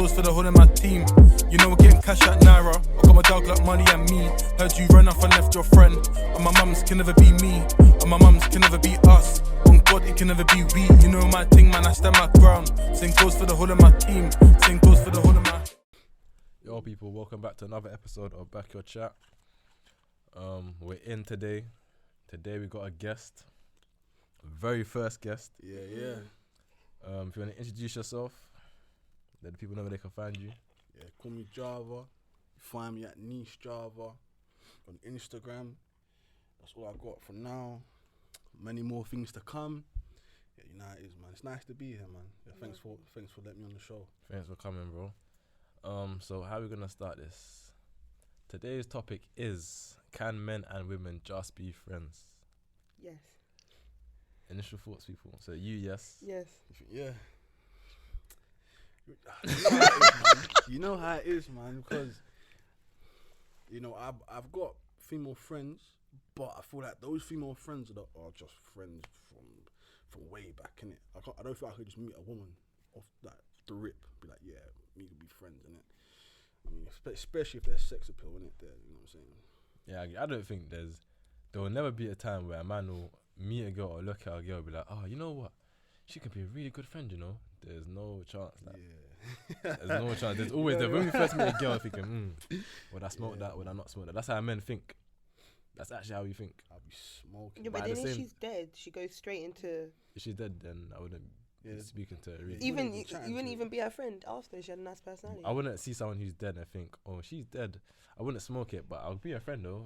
goes for the whole of my team. You know we're getting cash at Naira. I got my dog like Molly and me. Heard you run off and left your friend. And my mums can never be me. And my mums can never be us. On God, it can never be we. You know my thing, man, I stand my ground. Same goes for the whole of my team. Same goes for the whole of my... Yo people, welcome back to another episode of Back Your Chat. We're in today. Today we got a guest. Very first guest. Yeah. If you want to introduce yourself, let the people know where they can find you. Yeah, call me Java. Find me at Niche Java on Instagram. That's all I got for now. Many more things to come. Yeah, you know how it is, man. It's nice to be here, man. Yeah, thanks for letting me on the show. Thanks for coming, bro. So how are we gonna start this? Today's topic is: can men and women just be friends? Yes. Initial thoughts, people. So you, yes. Yes. Yeah. You know how it is, man. Because I've got female friends, but I feel like those female friends are just friends from way back, innit? I don't feel I could just meet a woman off like the rip, be like, yeah, we could be friends, innit? I mean, especially if there's sex appeal in it there, you know what I'm saying? Yeah, I don't think there will never be a time where a man will meet a girl or look at a girl and be like, oh, you know what? She could be a really good friend, you know? There's no chance. Like, yeah. There's no chance. There's always, when we first meet a girl, thinking, would I smoke that? Would I not smoke that? That's how men think. That's actually how we think. I'll be smoking. Yeah, but then if she's dead, she goes straight into... If she's dead, then I wouldn't be speaking to her. Really. You wouldn't even be her friend after she had a nice personality. I wouldn't see someone who's dead and think, oh, she's dead. I wouldn't smoke it, but I'll be a friend though.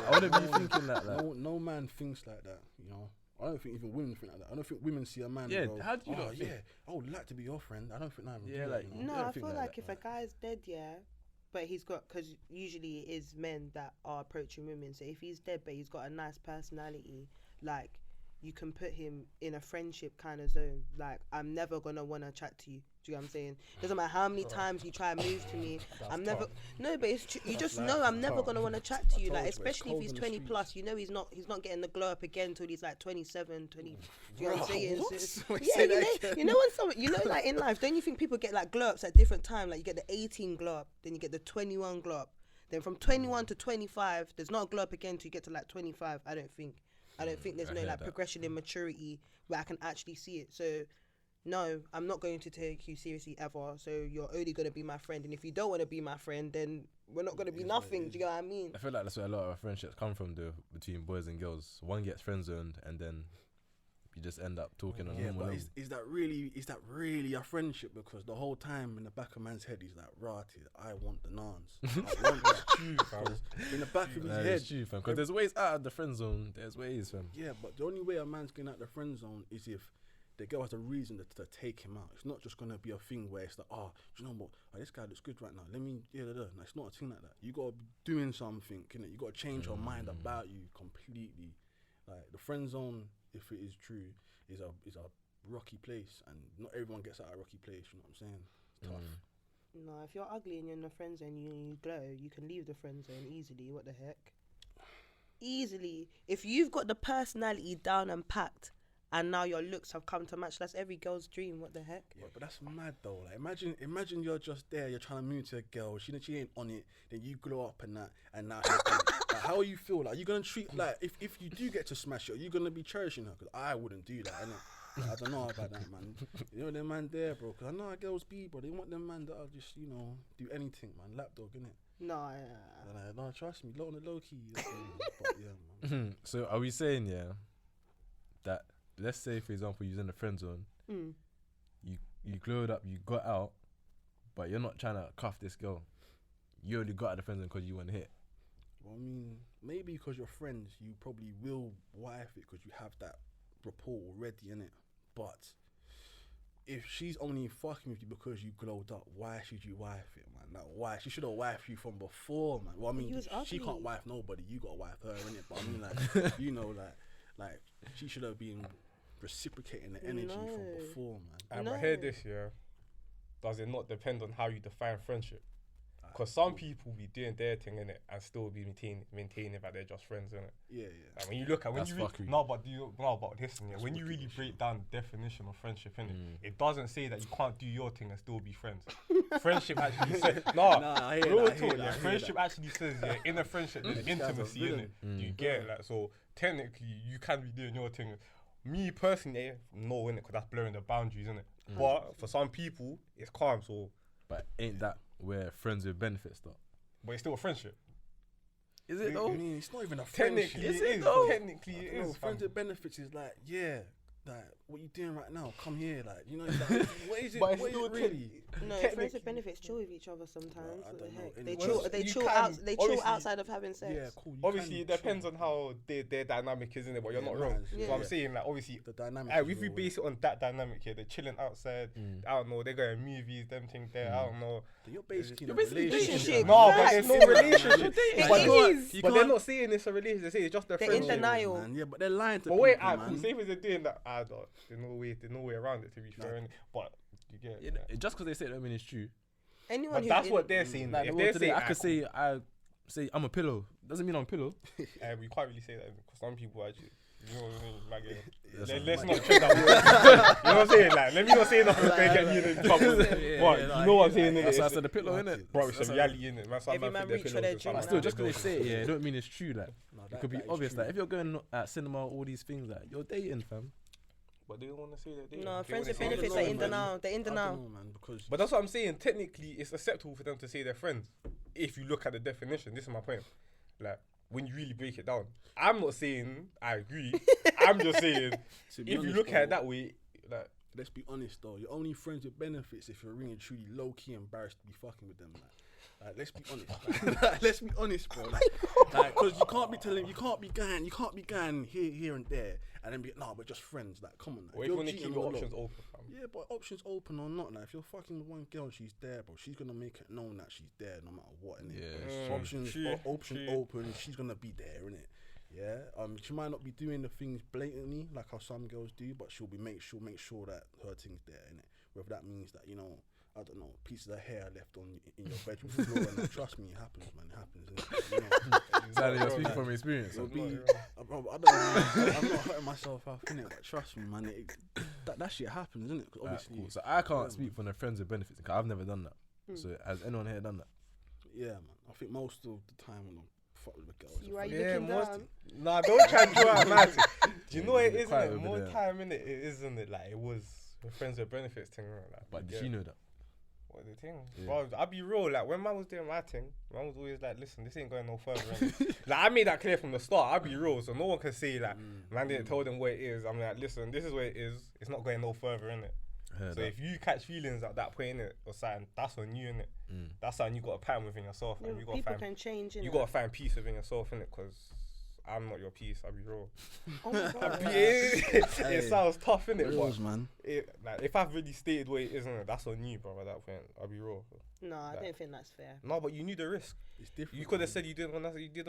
I wouldn't be thinking like that. No man thinks like that, you know. I don't think even women think like that. I don't think women see a man and go, how do you not think? I would like to be your friend. I don't think that. Yeah, like, you know? No, I feel like if a guy's dead, but he's got, because usually it is men that are approaching women. So if he's dead, but he's got a nice personality, like, you can put him in a friendship kind of zone. Like, I'm never going to want to chat to you. Do you know what I'm saying? Doesn't matter how many times you try and move to me. I'm never... No, but it's you just know I'm never going to want to chat to you. Like, especially if he's 20 plus, you know he's not getting the glow up again until he's like 27, 20... Do you know what I'm saying? So, you know when someone... You know, like, in life, don't you think people get, like, glow ups at different times? Like, you get the 18 glow up, then you get the 21 glow up. Then from 21 to 25, there's not a glow up again until you get to, like, 25, I don't think there's no like progression in maturity where I can actually see it. So no, I'm not going to take you seriously ever. So you're only going to be my friend. And if you don't want to be my friend, then we're not going to be nothing. Do you know what I mean? I feel like that's where a lot of our friendships come from though, between boys and girls. One gets friend zoned and then you just end up talking on normal level. Is that really a friendship? Because the whole time in the back of man's head he's like, "Rati, I want the nans." I want that. True, fam. In the back of his head, it's true, fam. Because there's ways out of the friend zone. There's ways, fam. Yeah, but the only way a man's getting out of the friend zone is if the girl has a reason to take him out. It's not just gonna be a thing where it's like, oh, do you know what? Oh, this guy looks good right now. Let me, No, it's not a thing like that. You gotta be doing something, innit? You gotta change her mind about you completely. Like the friend zone, if it is true, is a rocky place, and not everyone gets out of a rocky place. You know what I'm saying? It's tough. No, if you're ugly and you're in the friend zone, you glow, you can leave the friend zone easily. What the heck? Easily. If you've got the personality down and packed, and now your looks have come to match, that's every girl's dream. What the heck? Yeah, but that's mad though. Like, imagine you're just there, you're trying to move to a girl, she ain't on it, then you glow up and now like, how you feel? Like, are you gonna treat, like, if you do get to smash her, are you gonna be cherishing her? Because I wouldn't do that, innit? I don't know about that, man. You know them man there, bro. Because I know how girls be, bro. They want them man that'll just, do anything, man. Lapdog, innit? No, no, trust me, low on the low key. But yeah, man. So are we saying, that, let's say, for example, you're in the friend zone, you glowed up, you got out, but you're not trying to cuff this girl. You only got out of the friend zone because you want to hit. Well, I mean, maybe because you're friends, you probably will wife it because you have that rapport already, innit? But if she's only fucking with you because you glowed up, why should you wife it, man? Like, why? She should have wifed you from before, man. Well, I mean, she can't wife nobody. You got to wife her, innit? But I mean, like, like she should have been reciprocating the energy from before, man. I hear this, does it not depend on how you define friendship? Because some people be doing their thing in it and still be maintaining that they're just friends in it. Yeah. Like when you look at That's when fuckery. but listen, yeah, when you really break down the definition of friendship in it doesn't say that you can't do your thing and still be friends. Friendship actually says I hear real that, I hear talk. that, I Yeah, hear friendship that. actually says in a friendship there's intimacy in it. You get it? Like so technically you can be doing your thing. Me personally, no in it because that's blurring the boundaries in it. But for some people it's calm. So But ain't that where friends with benefits though? but it's still a friendship. Is it I though? mean, it's not even a friendship. Technically Is it it is. though? Technically it No, is. friends fam. with benefits is like, yeah, like what you doing right now? Come here, like you know, like, what is it? But it's What is still it really? No, technically- friends with benefits chill with each other sometimes. I What don't the know. heck? Any- They Well, chill. you They chill can- out. They chill obviously- outside of having sex. Yeah, cool. you Obviously, can it depends chill. on how their dynamic is in it, but you're Yeah, not no, wrong. it's- So I'm yeah. saying, like, obviously, The dynamic. hey, is if we real, base it on that dynamic here, they're chilling outside. I don't know, they're going movies, them things there. I don't know. innit? You're basically in You're a basically relationship. dating. No, but Facts. there's no relationship. It But no, is. You but they're can't- not saying it's a relationship. They say it's just a They're in friendship. denial. Man, yeah, but they're lying to But people, wait, man. say if they're doing that, there's no way around it. To be fair, innit? But you get it. like- Just because they say it don't mean it's true. Anyone But who's that's in- what they're saying. Like, If the they're world today, saying, I could say I'm a pillow. Doesn't mean I'm a pillow. we can't really say that because some people actually. You know what I mean? Like, Yeah, let's some- not tread that word. You know what I'm saying? Like, let me not say nothing that's going to get me in trouble. But you know what I'm saying? That's why I innit? said the pillow, innit? Bro, it's a reality, innit? Every man reach for their dream, But man. still, just because they say it, yeah, it don't mean it's true. Like, No, it that- could be that is obvious. true. Like, if you're going at cinema, all these things, like, you're dating, fam. But they don't want to say that. No, they friends wanna with say benefits they're are in friends. denial. They're in I don't denial. know, man, because But that's what I'm saying. Technically, it's acceptable for them to say they're friends. If you look at the definition, this is my point. Like, when you really break it down, I'm not saying I agree. I'm just saying, to be if you honest, look at it though, that way, like, let's be honest though, you're only friends with benefits if you're really truly low key embarrassed to be fucking with them. Like let's be honest. Like, let's be honest, bro. Like, cause you can't be going here and there, and then be we're just friends. Like, come on. Like, or if you want to keep your options open, fam. Yeah, but options open or not, like if you're fucking with one girl and she's there, bro, she's gonna make it known that she's there no matter what, innit? Yeah, Options true, option true. open, she's gonna be there, innit? Yeah. She might not be doing the things blatantly like how some girls do, but she'll make sure that her thing's there, innit? Whether that means that, you know, I don't know, pieces of hair left on in your bedroom floor, and like, trust me, it happens, man. It happens. Innit? You know, Exactly, you're speaking like, from experience. it'll fam. be, I don't know, I'm not hurting myself out, innit? But trust me, man, that shit happens, innit? 'Cause Alright, obviously, cool. So I can't speak from the friends with benefits because I've never done that. So has anyone here done that? yeah, man. I think most of the time when I fuck with a girl, it's See a why friend. you looking down? Nah, don't try and draw out mad. Do you know what it Yeah, is, quiet innit? over More there. time, innit? It isn't it? Like, it was the friends with benefits thing, right? Like, But you did get she it. know that? What the thing? Yeah. Bro, I'll be real. Like, when man was doing my thing, man was always like, listen, this ain't going no further. innit? Like, I made that clear from the start. I'll be real. So no one can say, like, man didn't tell them what it is. I'm like, listen, this is what it is. It's not going no further, innit? Heard So that. if you catch feelings at that point, innit, or something, that's on you, innit? That's something you got to pattern within yourself. Yeah, And you got to people find, can change. you got to find peace within yourself, innit? Because I'm not your peace. I'll be real. Oh my God. It sounds tough, innit? Reals, But man. like, if I've really stated what it is, innit, that's on you, bro. At that point, I'll be real. No, I Like- don't think that's fair. No, but you knew the risk. It's different. You could have man. said you didn't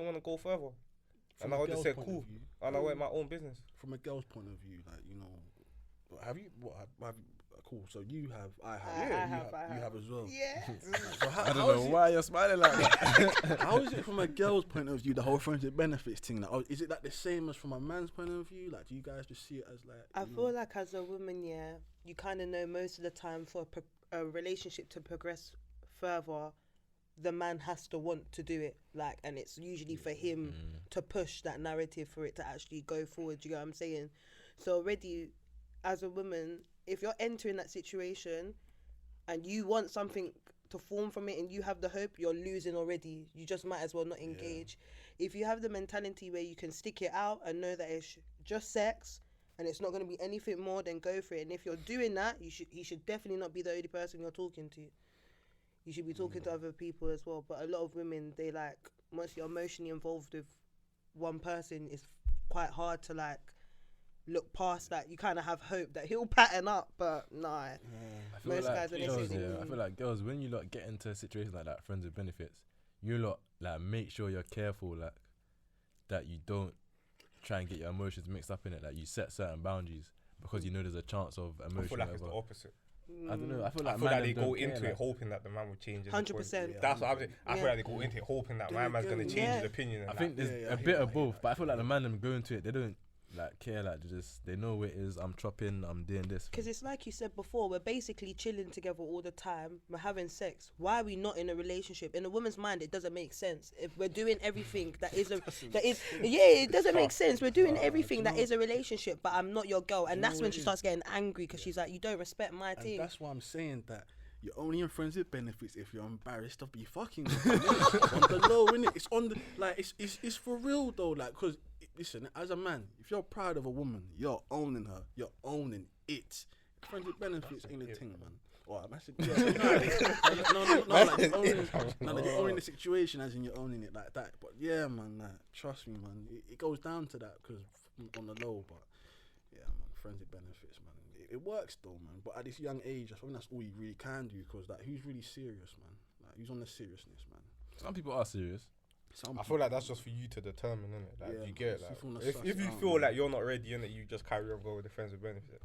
want to go further, From and I a would have girl's said point cool, of view, and I went my own business. from a girl's point of view, like, you know, have you? Cool. So you have, I have, you have as well. Yeah. So how, I don't how know is why you're smiling like that. it, how is it from a girl's point of view, the whole friends with benefits thing? Like, is it like the same as from a man's point of view? Like, do you guys just see it as like? I you feel know, like as a woman, yeah, you kind of know most of the time for a relationship to progress further, the man has to want to do it. Like, and it's usually for him to push that narrative for it to actually go forward. You know what I'm saying? So already, as a woman, if you're entering that situation and you want something to form from it and you have the hope, you're losing already. You just might as well not engage. If you have the mentality where you can stick it out and know that it's just sex and it's not going to be anything more, then go for it. And if you're doing that, he should definitely not be the only person you're talking to. You should be talking to other people as well. But a lot of women, they like, once you're emotionally involved with one person, it's quite hard to like look past that. You kind of have hope that he'll pattern up, but nah. I feel Most like guys, when they girls, say they I feel like girls, when you lot get into situations like that, friends with benefits, you lot like make sure you're careful, like that you don't try and get your emotions mixed up in it. Like you set certain boundaries because you know there's a chance of I emotion. feel like it's the whatever. opposite. I don't know. I feel I like, feel like man they them go don't care, into like- it hoping that the man will change. 100%. Yeah, That's what I'm saying. I feel Yeah. like they go into it hoping that my man's gonna change Yeah. his opinion. And I think there's Yeah, a I bit hear of that, I hear both, that, but I feel yeah. like the man them go into it, they don't like care, like they know what it is. I'm chopping, I'm doing this. Because it's like you said before, we're basically chilling together all the time. We're having sex. Why are we not in a relationship? In a woman's mind, it doesn't make sense. If we're doing everything that is it doesn't make sense. We're doing everything that is a relationship, but I'm not your girl, and know that's what when it she is? starts getting angry because she's like, you don't respect my And team. that's why I'm saying that you're only in friends with benefits if you're embarrassed of be fucking with them, innit? On the low, innit? It's on the like it's for real though, like, cause listen, as a man, if you're proud of a woman, you're owning her, you're owning it. Friends with benefits ain't a thing, man. Or I'm actually like you're owning the situation as in you're owning it like that. But yeah, man, like, trust me, man, it goes down to that because on the low, but yeah, man, friends with benefits, man. It works though, man. But at this young age, I think that's all you really can do because like, who's really serious, man? Like, who's on the seriousness, man? Some people are serious. Some I feel like that's just for you to determine, innit? Like, Yeah, you get it. man, Like, if you wanna if suss you it out, feel man. like you're not ready, innit, you just carry on going with the friends with benefits.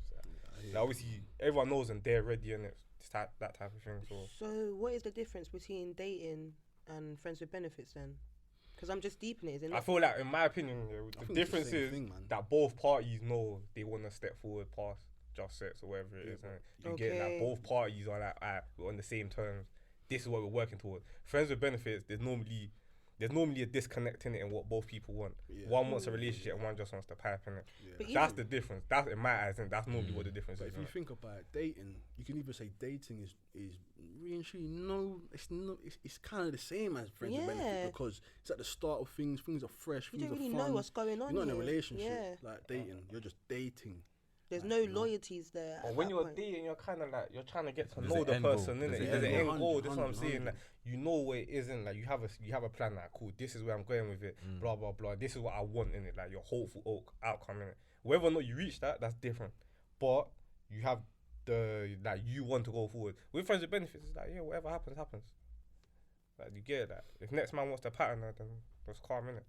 yeah. Like, obviously, everyone knows and they're ready, innit? It's that type of thing. So So what is the difference between dating and friends with benefits then? Because I'm just deep in it. Is it I not? feel like, in my opinion, I the think it's the difference same is thing, man. that both parties know they want to step forward past just sex or whatever it is. Innit? You get Okay. like both parties are like, we're on the same terms. This is what we're working towards. Friends with benefits, there's normally a disconnect in it in what both people want. Yeah. One wants a relationship and one just wants to pipe in it. Yeah. But That's the difference. That's in my eyes, and that's normally what the difference But is. if you innit? think about it, dating, you can either say dating is really and truly it's kind of the same as friends with Yeah. benefit because it's at the start of things. Things are fresh. You things don't are really fun. know what's going on. You're not in a here. relationship Yeah. like dating. You're just dating. There's Like, no you know. loyalties there. Or at when that you're point. dating, you're kind of like you're trying to get to There's know an the end goal. person, innit? There's an There's an end end goal. goal. That's what I'm 100, saying. Like, you know where it isn't. Like you have a plan. Like cool, this is where I'm going with it. Blah blah blah. This is what I want in it. Like your hopeful outcome in it. Whether or not you reach that, that's different. But you have the like you want to go forward with friends with benefits. It's like yeah, whatever happens, happens. Like you get that. If next man wants to pattern her, then let's calm in it.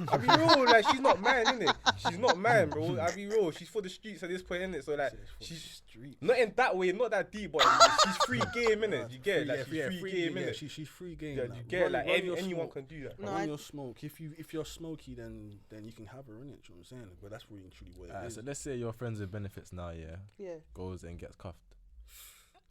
I be real, like she's not man, innit? She's not man, bro. I be real, she's for the streets at this point, innit? So like, she's street. not in that way, not that deep, but she's free game, innit? You get it? Like she's free game, innit? She's free game. Yeah, you get it? Like anyone can do that. No, Run I- your smoke. If you're smoky, then you can have her in it. You know what I'm saying? But that's really and truly what it is. So let's say your friends with benefits now, Yeah. goes and gets cuffed,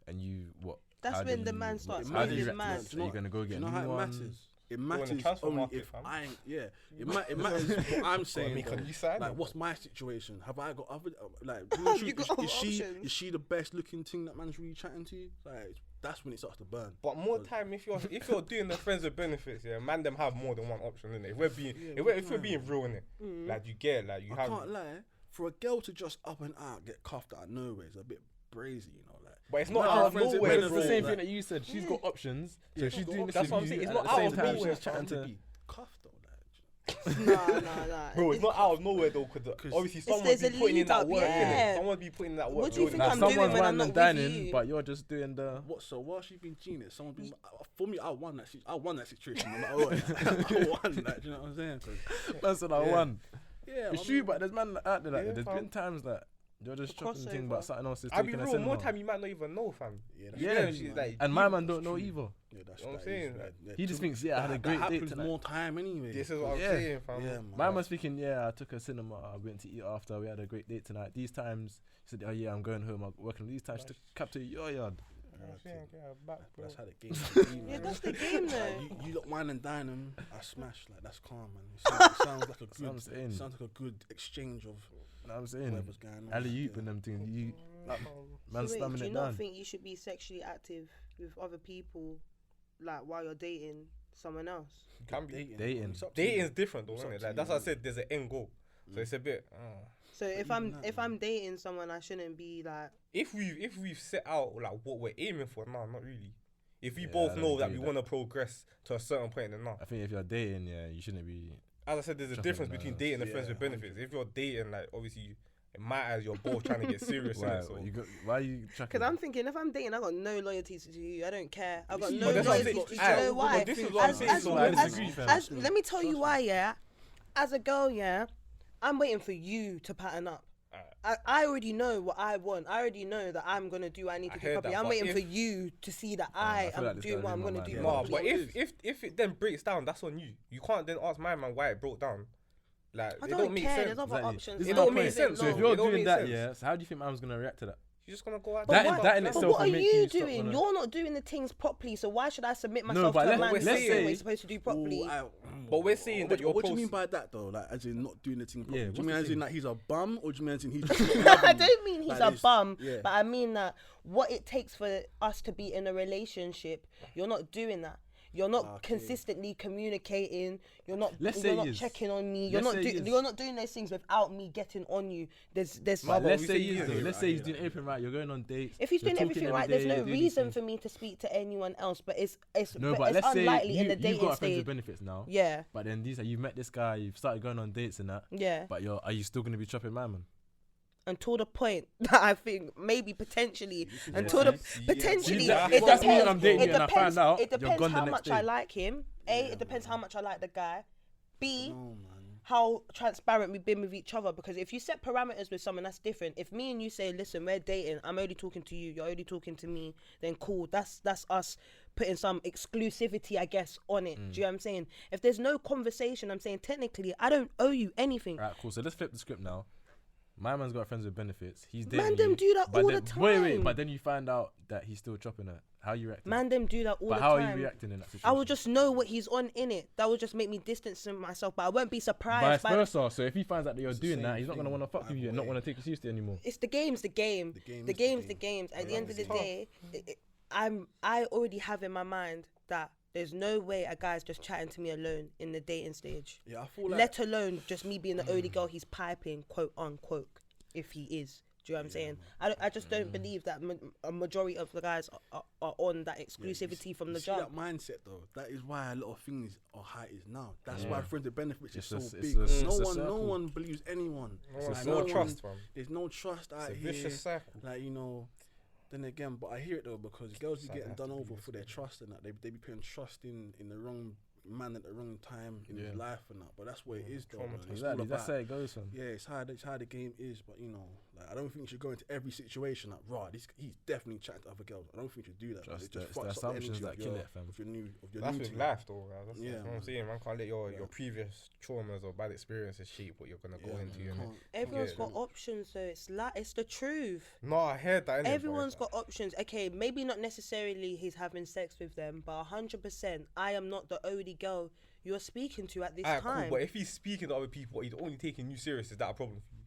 and you what? That's how do when the you- man what- starts how do you moving react to mad. this? Are you gonna go Do get you a know new how it one? matters? It in the matters transfer only market, if fam. I ain't. Yeah, it matters what I'm saying. me, though. can you sign Like, it? what's my situation? Have I got other like? You got other options. Is she the best looking thing that man's really chatting to you? Like, that's when it starts to burn. But more time, if you're doing the friends with benefits, yeah, man, them have more than one option, innit? If we're being if we're being real, innit? Like you get it, like you I have. can't lie. For a girl to just up and out get cuffed out of nowhere is a bit brazy, you know. Like, But it's not Nah, out of friends with nowhere, It's bro. the same like- thing that you said. She's got options, so she's doing this That's with what I'm you, saying. It's and not at the out same of time, nowhere, she's chatting to to. be cuffed though. Nah. Bro, it's not out of nowhere though, because obviously someone's there's been a putting in that lead-up, work, yeah. innit? Someone's been putting in that work. What do you building think that I'm stuff. doing Someone's when I'm wine and not with dining, you? but you're just doing the. What? So while she's been cheating, someone been for me. I won that situation. No matter what. I won that. Do you know what I'm saying? 'Cause, That's what I Yeah. won. yeah, It's I true, mean, but there's man out there like Yeah, there's fam. been times that you're just The chopping thing, crossover. but something else is I be taking a real, more cinema. time you might not even know, fam. yeah, that's Yeah. true, she's man. like, And my man That's don't know true. either. Yeah, that's You know what I'm that saying? is, Like, yeah, He just too- thinks, yeah, I had a that great date happens tonight. more time anyway. This is what I'm Yeah. saying, fam. Yeah, man. My man's speaking, yeah, I took a cinema, I went to eat after, we had a great date tonight. These times, he said, oh yeah, I'm going home, I'm working. These times, to cap to your yard. That's how the game should be, Yeah, man. that's the game though. Like, you lot wine and dine them, I smash. Like, that's calm, man. It sounds like a That's what I'm good, saying. sounds like a good exchange of You know what I'm saying? whatever's going on. Alley oop Yeah. and them things. You, man, So wait, slamming do you it not down. think you should be sexually active with other people, like while you're dating someone else? Can be. Dating. It's up to you. Dating's different though, It's isn't up it? to Like you, that's what I man. said. There's an end goal, so it's a bit. So if even that, I'm dating someone, I shouldn't be like. If we've set out like what we're aiming for, no, not really. If we Yeah, both I don't know that agree we with want to progress to a certain point, then no. I think if you're dating, yeah, you shouldn't be. As I said, there's a Jumping difference in between the- dating and friends yeah, with benefits. If you're dating, like obviously, in my eyes, you're both trying to get serious in Why, it. So why are you tracking? Because I'm thinking, if I'm dating, I got no loyalties to you. I don't care. I got see, no but that's what I'm loyalties saying. to you. Do you know Aye, why? but this is what I'm saying, so I as- disagree, fam. Let me tell you why. Yeah, as a girl, yeah, I'm waiting for you to pattern up. I already know what I want. I already know that I'm gonna do what I need to do heard properly. that, I'm but waiting if- for you to see that I I feel like am this doing guy's what I'm in my gonna mind, do yeah. No, properly. but It if it then breaks down, that's on you. You can't then ask my man why it broke down. Like, I it don't don't make care. sense. There's other Exactly. options. This It is don't my make point. sense. So if No, you're it don't doing make that, sense. yeah, so how do you think man's gonna react to that? You're just gonna go out. That there. in- that in But itself what are will make you you stop doing? wanna- You're not doing the things properly, so why should I submit No, myself but to a let's- man let's doing say- what he's supposed to do properly? But we're saying that you're What do you pros- mean by that though? Like, as in not doing the thing properly? Yeah, do what's you mean the as in thing? that he's a bum, or do you mean as in he's just not I loving you? don't mean he's Like a this- bum, yeah. but I mean that what it takes for us to be in a relationship, you're not doing that. You're not consistently communicating. You're not. Let's say You're not he is. checking on me. You're Let's not. say he is. You're not doing those things without me getting on you. There's. But but let's we say say he is yeah, though. yeah, Let's say he's doing everything right. You're going on dates. If he's you're doing talking everything every right, there's day, no you're doing these reason things. for me to speak to anyone else. But it's No, but it's let's say unlikely in the you've dating got a friends stage. with benefits now. Yeah. But then you've met this guy, you've started going on dates and that. Yeah. But are you still gonna be chopping my man? Until the point that I think maybe potentially until Yeah. the potentially Yeah. it If that's me depends. and I'm dating It you and I depends. find out, It you're depends gone the how next much day. I like him. It depends how much I like the guy. B, No, man. how transparent we've been with each other. Because if you set parameters with someone, that's different. If me and you say, listen, we're dating, I'm only talking to you, you're only talking to me, then cool. That's us putting some exclusivity, I guess, on it. Do you know what I'm saying? If there's no conversation, I'm saying technically I don't owe you anything. Alright, cool. So let's flip the script now. My man's got friends with benefits. He's dating Man, them you, do that but all then, the Wait, time. but then you find out that he's still chopping her. How you reacting? Man, them do that all but the how time. are you reacting in that situation? I will just know what he's on in it. That will just make me distance myself, but I won't be Vice surprised by versa. So if he finds out that you're the doing same that, he's not gonna thing want to fuck with you and not either want to take you seriously anymore. It's the game's the game. The game The is the game's the game. games. At the end of the Tough. day, I already have in my mind that there's no way a guy's just chatting to me alone in the dating stage. Yeah, I feel like Let alone just me being the only girl he's piping, quote unquote, if he is. Do you know what I'm saying? I just don't believe that a majority of the guys are on that exclusivity from the see jump. that mindset though. That is why a lot of things are how it is now. That's why friends with benefits is It's so a- big. it's a No circle. one believes anyone. There's Like, no trust, man. There's no trust out It's a here. vicious cycle. Like, you know, then again, but I hear it though because girls be Something getting has to done be over this for their trust and that they be putting trust in the wrong man at the wrong time in his life and that. But that's what it is though. Man. It's all Exactly. That's how about, it goes, fam. yeah, it's how the game is. But you know, like I don't think you should go into every situation like, right, he's definitely chatting to other girls. I don't think you should do that. man. Just It it's the fucks up assumptions energy that of kill your- it, fam. of your new That's new with team. life, though. That's Yeah, what I'm man. saying. Man can't let your previous traumas or bad experiences shape what you're gonna go Yeah, into. man, innit? can't- Everyone's Yeah. got options though. It's the truth. No, I heard that. innit, but Everyone's it's got options. Okay, maybe not necessarily he's having sex with them, but 100%, I am not the only girl you're speaking to at this Alright, time. cool. But if he's speaking to other people, he's only taking you serious. Is that a problem for you?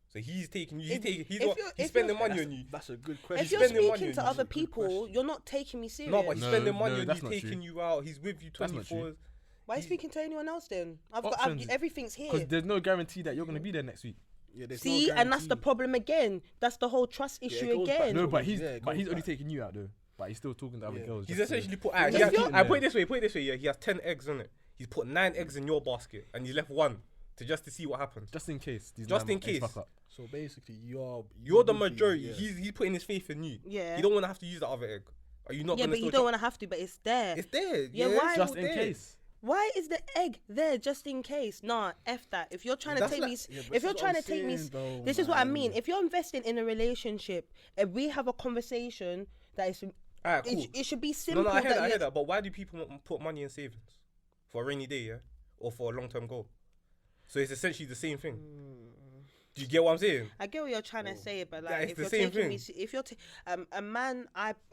So he's taking you. He's spending money on you. That's a good question. if you're spending money speaking on to you. other That's a good people, question. you're not taking me serious. No, but he's No, spending money no, on that's you, not taking true. you out. He's with you That's not 24. true. Why are you speaking to anyone else then? Options. Everything's here. Because there's no guarantee that you're gonna be there next week. Yeah, there's See, no and that's the guarantee. problem again. That's the whole trust it issue goes back again. to- No, but Yeah, he's it but goes he's only back. taking you out though. But he's still talking to other Yeah. girls. He's just to- essentially put. Just He has, to keep I them put it this way. Yeah, he has 10 eggs in it. He's put 9 eggs in your basket, and he's left one to see what happens. just in case. These Just man in eggs case. fuck up. So basically, You're the would be- majority. yeah. He's putting his faith in you. Yeah. You don't want to have to use that other egg. Are you not? Yeah, gonna but you still don't try- want to have to, but it's there. It's there. Yeah, Yeah, why- it's Just all in there. case. Why is the egg there just in case? Nah, F that. If you're trying to That's take like- me, Yeah, but if you're that's what trying I'm to take me, saying, though, this is what I man. mean. If you're investing in a relationship, if we have a conversation that is, Alright, cool. it should be No, simple. no, I hear that. I you- hear that. But why do people put money in savings for a rainy day, yeah, or for a long-term goal? So it's essentially the same thing. Do you get what I'm saying? I get what you're trying to say, but Yeah, like it's if the you're same taking me, thing. if you're a man,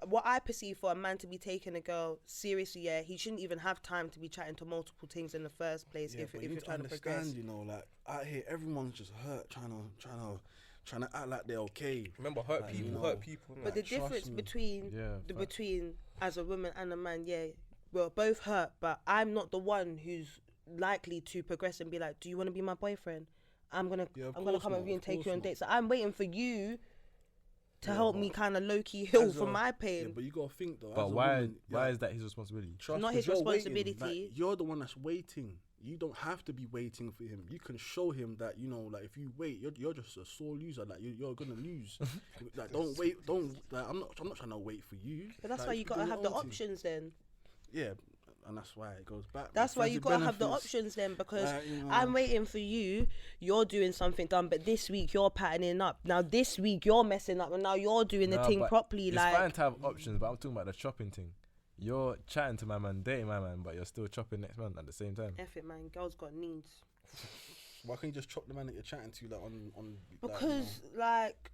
what I perceive for a man to be taking a girl seriously, yeah, he shouldn't even have time to be chatting to multiple things in the first place. Yeah, if but you're you have to trying to progress, understand, you know, like out here, everyone's just hurt, trying to act like they're okay. Remember, hurt Like, people, you know, hurt people. but the trust difference me. between Yeah, facts. between as a woman and a man, yeah, we're both hurt, but I'm not the one who's likely to progress and be like, do you want to be my boyfriend? I'm gonna Yeah, of come course with not, you and of take you course on not. dates. So I'm waiting for you to Yeah, help but me kind of low key heal As from a- my Yeah, pain. but you gotta think though. But as a why? woman, Why yeah, is that his responsibility? trust, Not 'cause his you're waiting, responsibility. like, you're the one that's waiting. You don't have to be waiting for him. You can show him that, you know, like if you wait, you're just a sore loser. Like you're gonna lose. Like don't wait. Don't. Like, I'm not trying to wait for you. But that's Like, why if you do gotta your have the own thing- options then. Yeah, and that's why it goes back. That's why Friends you with gotta have the benefits, options then, because like, you know. I'm waiting for you. You're doing something done, but this week you're patterning up. Now this week you're messing up, and now you're doing the thing but properly. It's Like, fine to have options, but I'm talking about the chopping thing. You're chatting to my man, dating my man, but you're still chopping next man at the same time. F it, man. Girls got needs. Why can't you just chop the man that you're chatting to, like on? Because like,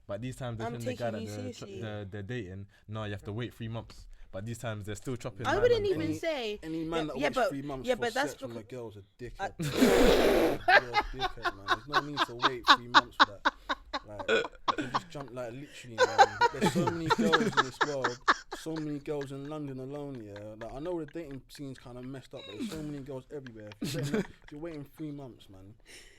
But these times they're I'm telling the guy taking that you seriously. they're dating. No, you have to wait 3 months. But these times they're still chopping. I my wouldn't man. even say. Any man that yeah, waits but 3 months yeah, for but that's sex from a because girl's a dickhead. You're a dickhead, man. There's no need to wait 3 months for that. Like, you can just jump, like, literally, man. There's so many girls in this world, so many girls in London alone, yeah. Like, I know the dating scene's kind of messed up, but there's so many girls everywhere. If you're waiting 3 months, man,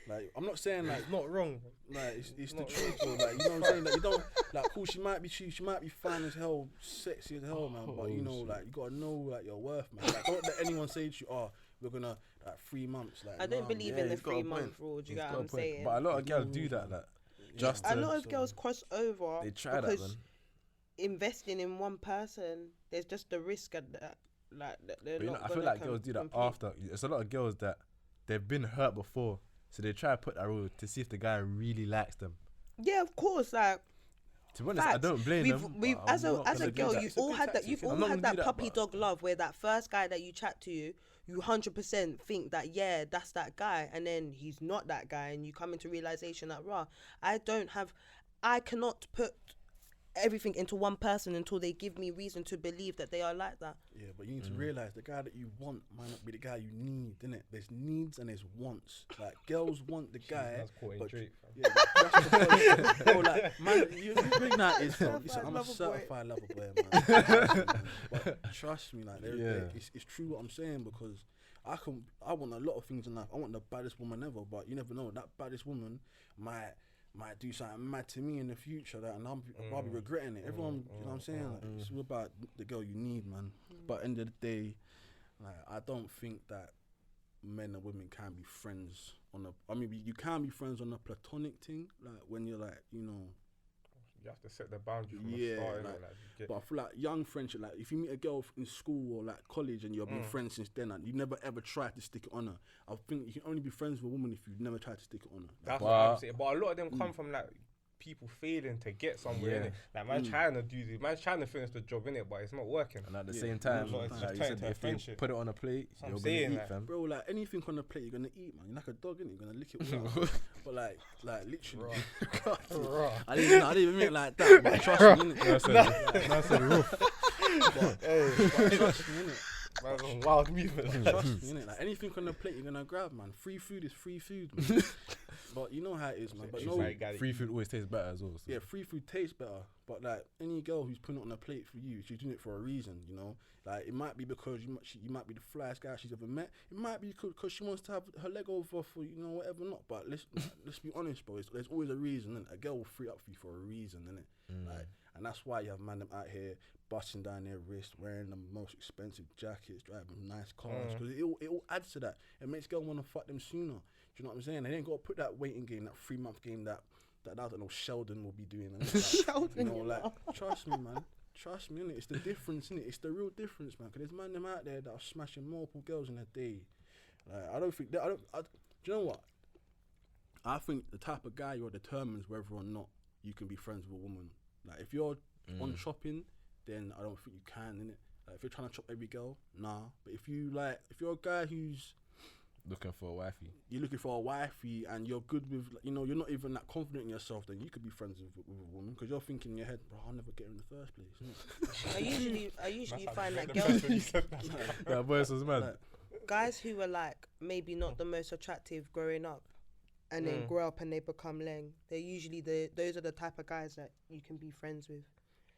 like, I'm not saying, like, It's not wrong. like, it's the truth, though. Like, you know what I'm saying? Like, you don't, like, cool, she might be fine as hell, sexy as hell, man, but, you know, like, you gotta know, like, your worth, man. Like, don't let anyone say to you, oh, we're gonna, like, 3 months. Like, I don't believe in the he's got a 3 month point. rule. Do you He's get got what a I'm point. saying? But a lot of girls do that, like, just A to, lot of girls cross over they try that, because man. investing in one person, there's just the risk at that. Like that they're But you know, not I feel gonna like girls do that complete. after. It's a lot of girls that they've been hurt before, so they try to put that rule to see if the guy really likes them. Yeah, of course. Like, To be honest, I facts. don't blame them. We've but as I'm a not as a gonna do girl, that. you've It's a all good had that. tactic. You've I'm all not had gonna that do that, puppy but- dog love where that first guy that you chat to, you 100% think that yeah, that's that guy, and then he's not that guy, and you come into realization that I cannot put everything into one person until they give me reason to believe that they are like that. Yeah, but you need to realize the guy that you want might not be the guy you need, innit? There's needs and there's wants. Like, girls want the guy, That's caught in but Drake, fam. yeah, but that's because, bro, like, man, you bring that is, listen, I'm a lover boy. certified lover boy, man. But trust me, like, Yeah. it's true what I'm saying, because I want a lot of things in life. I want the baddest woman ever, but you never know, that baddest woman might do something mad to me in the future, that, and I'll be regretting it. Everyone, you know what I'm saying? Like, it's all about the girl you need, man. But end of the day, like, I don't think that men and women can be friends you can be friends on a platonic thing, like when you're like, you know. You have to set the boundary from Yeah, the start. like, innit? Like, you get- But I feel like young friendship, like if you meet a girl in school or like college and you've been friends since then and you never ever tried to stick it on her, I think you can only be friends with a woman if you've never tried to stick it on her. That's But- what I'm saying. But a lot of them come from like people failing to get somewhere, Yeah. innit? Like, man trying to do this, man trying to finish the job, innit? But it's not working. And at the Yeah. same time, No, it's like just you turning said, to a if you friendship. put it on a plate, That's what I'm you're saying, gonna eat, like, fam. Bro, like anything on the plate, you're gonna eat, man. You're like a dog, innit? You're gonna lick it all out. But like literally, I didn't even mean it like that. But trust me, innit? That's a roof. But trust me, innit? Man, some wild movement. Trust me, innit? Like anything on the plate, you're gonna grab, man. Free food is free food, man. But you know how it is, man. But She's no, like, "Got it." Free food always tastes better as well. So. yeah, free food tastes better. But like any girl who's putting it on a plate for you, she's doing it for a reason, you know. Like it might be because you might be the flyest guy she's ever met. It might be because she wants to have her leg over for, you know, whatever not. But let's be honest, bro. There's always a reason. Innit? A girl will free up for you for a reason, innit? Like, and that's why you have man them out here busting down their wrist, wearing the most expensive jackets, driving nice cars, because it all adds to that. It makes girl want to fuck them sooner. Do you know what I'm saying? They ain't got to put that waiting game, that 3 month game that I don't know Sheldon will be doing. And like, Sheldon, you know, like trust me, man. Trust me, innit? It's the difference, innit? It's the real difference, man. Because there's man them out there that are smashing multiple girls in a day. Like, I don't think that. Do you know what? I think the type of guy you're determines whether or not you can be friends with a woman. Like, if you're on chopping, then I don't think you can, innit? Like, if you're trying to chop every girl, nah. But if you're a guy who's Looking for a wifey. you're looking for a wifey and you're good with, like, you know, you're not even that confident in yourself, then you could be friends with a woman because you're thinking in your head, bro, I'll never get her in the first place. Innit? I usually That's find how that the girls, when you said that. That voice was mad. Like, guys who were like maybe not the most attractive growing up, and then grow up and they become leng. They're usually those are the type of guys that you can be friends with.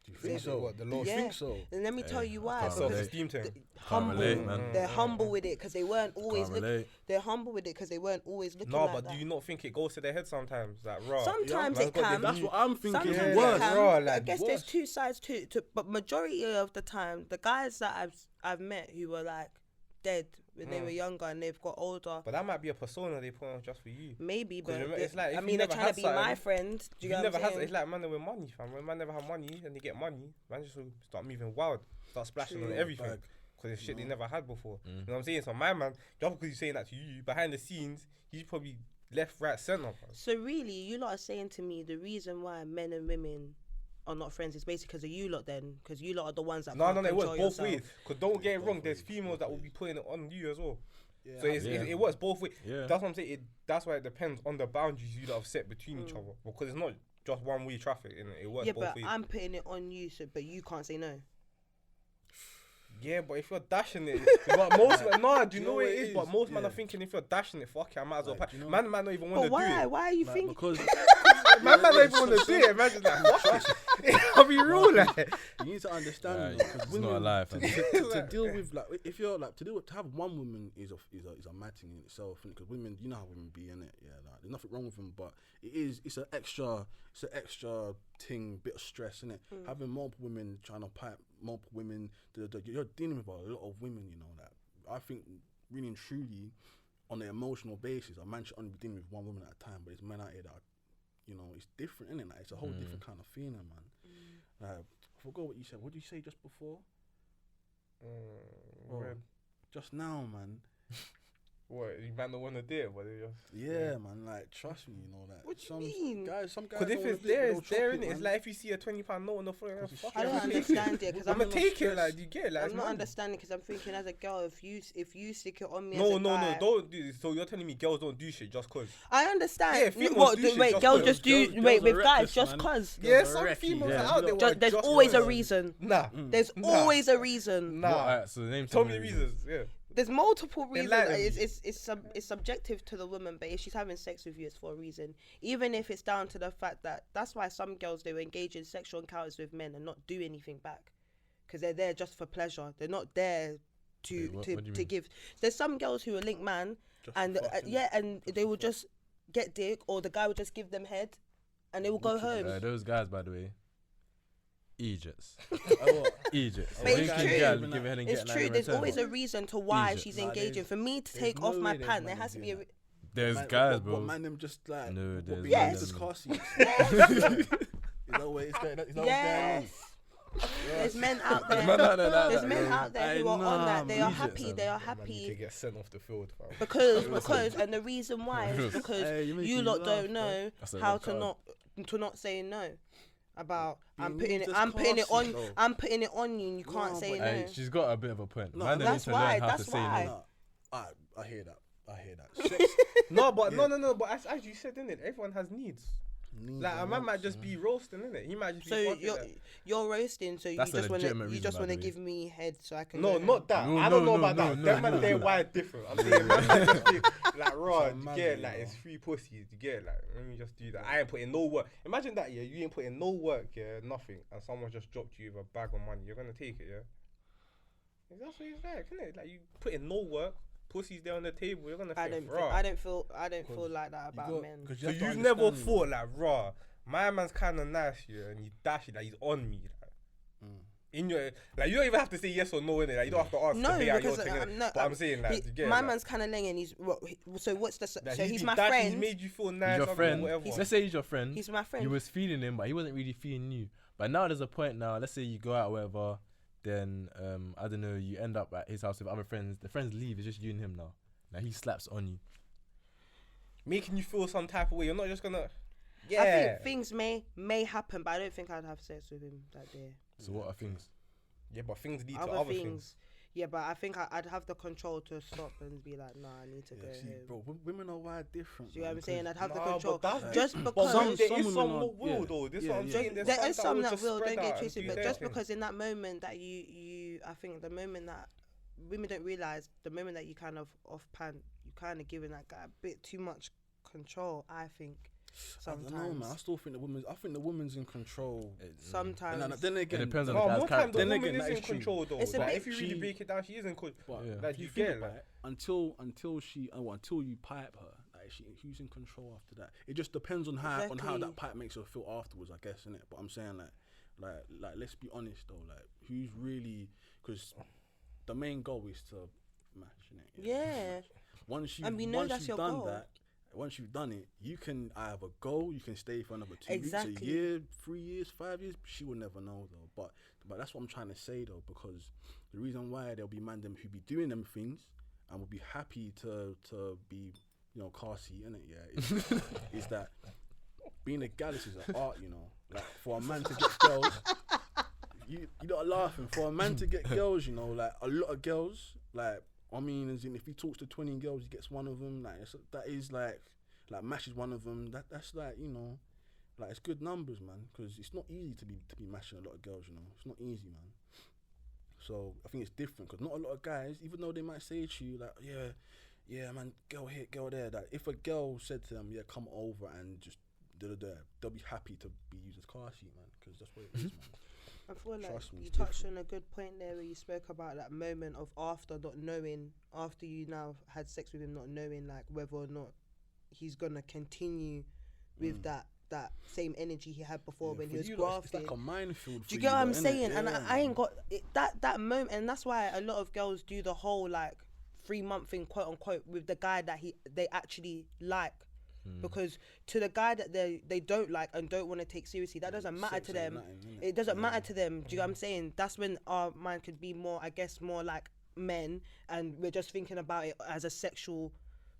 do you think so? What, the Do you law? Yeah. think so? And let me tell you why. can't Because relate. Self-esteem thing. humble, relate, man. they're humble with it because they weren't always Can't relate. they're humble with it because they weren't always looking No, like but that. do you not think it goes to their head sometimes? Like, raw. Sometimes Yeah, it man's got can. the- That's what I'm thinking. Sometimes It's it worse. can. Raw, I like, guess worse. there's two sides to but majority of the time, the guys that I've met who were like dead when they were younger and they've got older, But that might be a persona they put on just for you. maybe, 'Cause but remember, it's like I if you mean they're never trying had to be my something, friend. Do you You get never what I'm has. saying? It's like man with money, fam. When man never have money and they get money, man just will start moving wild, start splashing on True. everything. Bag. because it's shit they never had before. You know what I'm saying? So my man, just because he's saying that to you, behind the scenes, he's probably left, right, centre. So really, you lot are saying to me the reason why men and women are not friends is basically because of you lot then? Because you lot are the ones that No, can't it works control both yourself. ways. Because don't get it wrong, there's ways, females both that will be ways. putting it on you as well. Yeah, So it works both ways. Yeah. That's what I'm saying. That's why it depends on the boundaries you lot have set between each other. Because it's not just one way traffic, innit? It works Yeah, both but ways. I'm putting it on you, so but you can't say no. Yeah, but if you're dashing it, but most men, no, do you know what it is? But most men Yeah. are thinking if you're dashing it, fuck it, I might as well. Like, do you know- Man might not even want But to do why? it. Why are you Like, thinking? because Man might not even want to do it. Man just like, fuck it. I'll be real, like. you need to understand, Nah, you know, 'cause it's not women alive, to, fam. to deal with like if you're like to have one woman is a mad thing in itself, because women, you know how women be in it. Yeah, like, there's nothing wrong with them, but it's an extra thing, bit of stress in it. Having multiple women trying to pipe multiple women, you're dealing with a lot of women, you know that. I think really and truly, on an emotional basis, a man should only be dealing with one woman at a time. But it's men out here that, you know, it's different, isn't it? Like, it's a whole different kind of feeling, man. Like, I forgot what you said. What did you say just before? Red. Just now, man. What, you might not want to do it, but they just... Yeah, man. Like, trust me, you know that. What do you mean? Some guys. Because if don't it's wanna do there, it, it's they'll there, chop innit? It's man. like if you see a £20 note on the floor, fuck I it, don't I'm understand it because I'm I'm gonna not take it, like, you get it, like, I'm it's not mad. understanding because I'm thinking as a girl, if you stick it on me No, as a guy, don't do this. So you're telling me girls don't do shit just cause? I understand. Yeah, females What? do shit Wait, just girls cause. just do. Girls Wait, are with guys, reckless, just man. cause. Yeah, Girls are some wrecky, females yeah. are out there. Just, there's always a reason. Nah, There's always a reason. nah. Alright, so name Tell some me of the reasons. Yeah. There's multiple They're reasons. lying to It's subjective to the woman, but if she's having sex with you, it's for a reason. Even if it's down to the fact that that's why some girls they engage in sexual encounters with men and not do anything back, because they're there just for pleasure. They're not there to Wait, what do you to mean? give. There's some girls who are link man, Just and for fuck, innit? yeah, and they will just get dick, or the guy will just give them head, and they will go home. Those guys, by the way, Egypts. what? Egypts. But When it's you true. can get, give a head and It's get true. nine There's return. always a reason to why Egypt. she's Nah, engaging. For me to there's take no off my way there's pant, man there has to doing be a. that. There's Man, guys, what bro. man them just like No, what there's being Yes. used as car seats. Is that what it's going? Is that what's going on? Yes. There's men out there. No, There's men out there who are on that. They are Egypt, happy. son. They are Man need to happy get sent off the field, fam. because and the reason why is because Hey, you make you me lot laugh, don't bro. know That's a how red to card. not say no. About I'm Being putting it. used as I'm putting it car on. seat, though. I'm putting it on you. and You can't No, say but- no. Hey, she's got a bit of a point. No, Man, they that's need to learn why, how that's to say why. no. I hear that. I hear that. Sex No, but Yeah. no. But as you said, innit? Everyone has needs. needs Like a and man might wants, just man. be roasting, innit? He might just be. So fucking you're roasting. So That's a you just want legitimate to reason, just by want to the way. give me head so I can. No, go not home. that. No, I don't no, know about no, that. no, Them no, man, they're no. wired different. I'm saying, man, might just be like, raw, Some you man, get you like know. it's free pussies. You get like, let me just do that. I ain't putting no work. Imagine that, yeah. You ain't putting no work, yeah, nothing, and someone just dropped you with a bag of money. You're gonna take it, yeah. That's what it's like, isn't it? Like you put in no work, pussy's there on the table. You're gonna I think, don't. raw. I don't feel like that about men. So you've never thought like, raw, my man's kind of nice, yeah, and he dash it, like he's on me, like. In your, like you don't even have to say yes or no, innit? Like you don't have to ask. No, to pay out your because thing, innit? no, but I'm saying like, you get my like, man's kind of laying. He's so what's the like, so he's been my dashing, friend. He's made you feel nice. He's your or friend. Whatever. Let's say he's your friend. He's my friend. You was feeling him, but he wasn't really feeling you. But now there's a point now. Let's say you go out, or whatever. Then I don't know. You end up at his house with other friends. The friends leave. It's just you and him now. Now he slaps on you. Making you feel some type of way. You're not just gonna. Yeah. I think things may happen, but I don't think I'd have sex with him that day. So what are things? Yeah, but things lead to Other other things. things. Yeah, but I think I'd have the control to stop and be like, nah, I need to go Yeah, see, home. bro, women are wired different. Do you know what I'm man, saying? because- I'd have the Nah, control. but that's Just But because some, there some is women some are- that will yeah, though. This yeah, what I'm yeah. saying. There's there is will some that just will, spread don't out get and twisted, do but their just thing. because in that moment that I think the moment that women don't realise, the moment that you kind of off pan, you kind of giving that guy a bit too much control, I think. Sometimes. I don't know, man. I still think the woman's in control. Sometimes. And then again, It depends on No, the guy's more time the character. Then woman again, is that in is true. control though. It's a Like, bit- if you really she- break it down, she is in control. But Yeah. Like if you you think get about like. it, until you pipe her, like who's in control after that? It just depends on how Exactly. that pipe makes her feel afterwards, I guess, innit? But I'm saying like let's be honest though, like who's really, because the main goal is to match, innit? Yeah. Once you And we know once that's you've your done goal. that, once you've done it, you can either go, you can stay for another 2 weeks, Exactly. a year, 3 years, 5 years. She will never know though. But that's what I'm trying to say though, because the reason why there'll be man them who be doing them things and will be happy to be, you know, car seat, innit? Yeah, is that being a gal is an art, you know. Like for a man to get girls, you not laughing. For a man to get girls, you know, like a lot of girls, like I mean, as in if he talks to 20 girls, he gets one of them. Like that is like matches one of them. That's like, you know, like it's good numbers, man. Because it's not easy to be mashing a lot of girls, you know. It's not easy, man. So I think it's different because not a lot of guys, even though they might say to you like, yeah, man, girl here, girl there. That if a girl said to them, yeah, come over and just they'll be happy to be used as car seat, man, because that's what it is, man. I feel like Trust me, you it's touched on a good point there where you spoke about that moment of after not knowing, after you now had sex with him, not knowing like whether or not he's gonna continue with that same energy he had before when for he was you lot, grafting. it's like a minefield. Do you get what I'm innit? saying? Yeah, And I ain't got it, that moment, and that's why a lot of girls do the whole like 3-month thing, quote unquote, with the guy that they actually like. Because to the guy that they don't like and don't want to take seriously, that doesn't matter sex to ain't them. nothing, innit? It doesn't matter to them. Do you know what I'm saying? That's when our mind could be more, I guess, more like men, and we're just thinking about it as a sexual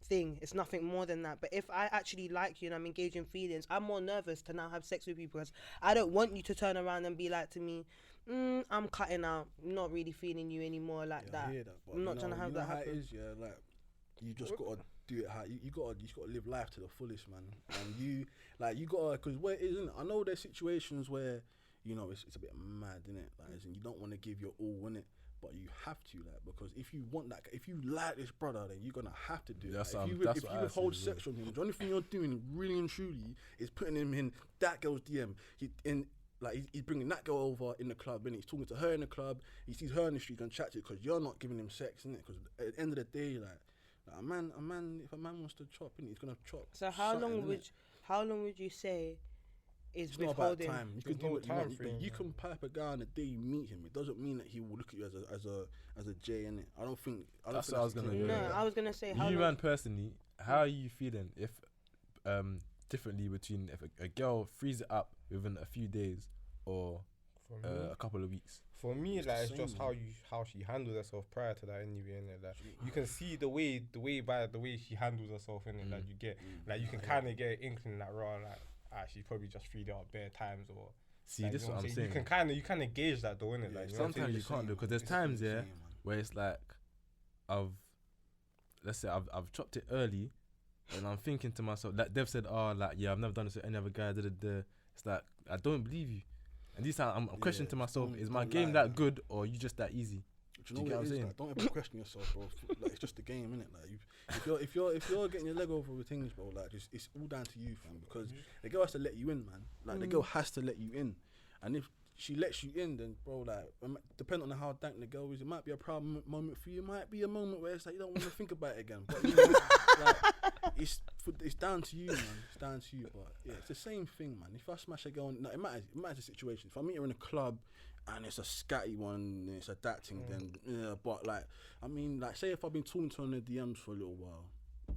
thing. It's nothing more than that. But if I actually like you and I'm engaging feelings, I'm more nervous to now have sex with you because I don't want you to turn around and be like to me, I'm cutting out, I'm not really feeling you anymore like that. I hear that, but I'm not trying to have that how happen. it is, yeah. Like you just gotta do it how you gotta live life to the fullest, man. And you gotta, because where it isn't. I know there's situations where, you know, it's a bit mad, innit? Like, as in you don't want to give your all, innit? But you have to, like, because if you want that, if you like this brother, then you're gonna have to do it. That's Like, if what you I withhold see as well. sex from him, the only thing you're doing, really and truly, is putting him in that girl's DM. He's bringing that girl over in the club, and he's talking to her in the club. He sees her in the street, and chat to it because you're not giving him sex, innit? Because at the end of the day, like a man, if a man wants to chop, innit, he's gonna chop. So how long innit? would you say is It's not about withholding? time. You can There's do no what you time want, but frame, you man. can pipe a guy on the day you meet him. It doesn't mean that he will look at you as a J, innit? I don't think That's think what I was the gonna case. do. No, Yeah. I was gonna say how You long. man personally, how are you feeling if differently between if a girl frees it up within a few days or For me, a couple of weeks? for me, It's like the it's just same, how she handles herself prior to that anyway, innit? Like you can see the way she handles herself, innit? Like you get, like you can kind of get an inkling that raw, like she probably just freed it up bare times or. See, Like, this you is know what I'm You saying. can kind of gauge that though, innit? Yeah, Like you know what I'm saying? Sometimes you can't do, because there's times, yeah, where it's like let's say I've chopped it early, and I'm thinking to myself, like Dev said, like yeah, I've never done this with any other guy. It's like I don't believe you, and this time I'm questioning to myself: is my don't game lie, that man. good, or you just that easy? Do Do you you know get what what it I'm is? saying? Like, don't ever question yourself, bro. Like, it's just a game, innit? Like, if you're getting your leg over with things, bro, like, it's all down to you, fam. Because the girl has to let you in, man. Like, the girl has to let you in, and if she lets you in, then, bro, like, depending on how dank the girl is, it might be a proud moment for you. It might be a moment where it's like you don't want to think about it again. But you know, like, it's down to you, man. It's down to you. But yeah, it's the same thing, man. If I smash a girl, no, it matters the situation. If I meet her in a club and it's a scatty one, and it's a that thing, then yeah. But like, I mean, like, say if I've been talking to her on the DMs for a little while,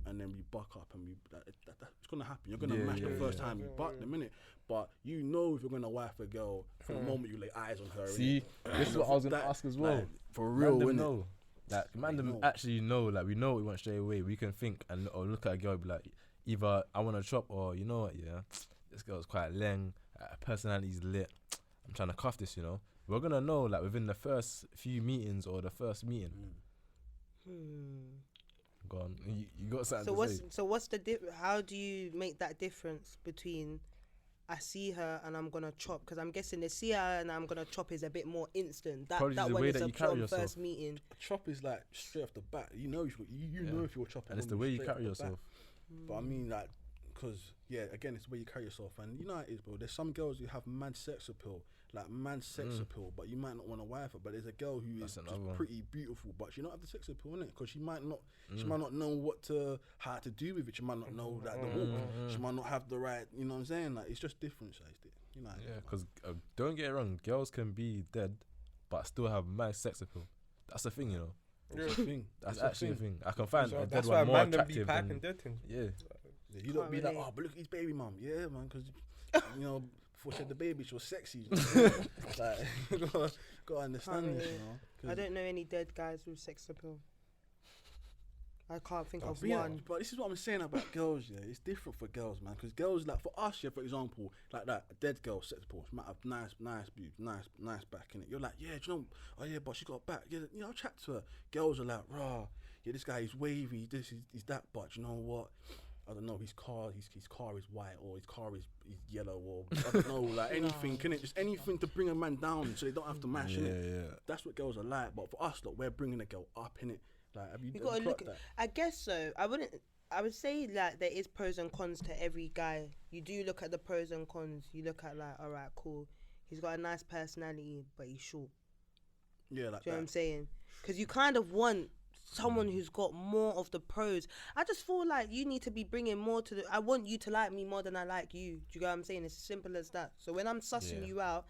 and then we buck up and it's gonna happen. You're gonna mash the first time you buck the minute, but you know if you're gonna wife a girl from the moment you lay eyes on her. See, this is what I was gonna ask as well. Like, for real, Man them innit? know. Like man them know. actually know. Like we know what we want straight away. We can think or look at a girl and be like, either I want to chop, or you know what, yeah, this girl's quite leng. Her personality's lit. I'm trying to cuff this, you know. We're gonna know like within the first few meetings or the first meeting. Go on, you got something to say? So what's the how do you make that difference between I see her and I'm gonna chop? Because I'm guessing the see her and I'm gonna chop is a bit more instant. Probably That the one way is that a you carry from yourself. first meeting. Chop is like straight off the bat. You know if you know if you're chopping. And it's the way you carry yourself. But I mean, like, because yeah, again, it's the way you carry yourself, and you know how it is, bro. There's some girls who have mad sex appeal, but you might not want to wife her. But there's a girl who That's is just another one. pretty beautiful, but she don't have the sex appeal, innit? Because she might not know how to do with it. She might not know like the walk. She might not have the right, you know what I'm saying? Like, it's just different, you know. Yeah, because don't get it wrong, girls can be dead, but still have mad sex appeal. That's the thing, you know. It's a thing. That's It's a actually a thing. I can find So a dead that's why one more man them be attractive piping than dead things. yeah. Yeah, you don't be like, relate. oh, but look at his baby mum. Yeah, man, because you know, before she had the baby, she was sexy. You know? Like, you gotta understand Can't this, relate. you know. 'Cause I don't know any dead guys with sex appeal. I can't think of But yeah, one. but this is what I'm saying about girls. Yeah, it's different for girls, man. Because girls, like for us, yeah, for example, like that, a dead girl sex appeal, she might have nice boobs, nice back in it. You're like, yeah, do you know? Oh yeah, but she got back. Yeah, you know, I'll chat to her. Girls are like, rah, yeah, this guy is wavy, this is that, but you know what? I don't know. His car is white, or his car is yellow, or I don't know, like anything. Can it just anything to bring a man down so they don't have to mash in it? Yeah. That's what girls are like. But for us, look, we're bringing a girl up in it. Like, have you Gotta look. clocked that? I guess so. I would say like there is pros and cons to every guy. You do look at the pros and cons. You look at like, all right, cool. He's got a nice personality, but he's short. Yeah, like Do you know what I'm that. saying? Because you kind of want someone who's got more of the pros. I just feel like you need to be bringing more to the. I want you to like me more than I like you. Do you get what I'm saying? It's as simple as that. So when I'm sussing you out,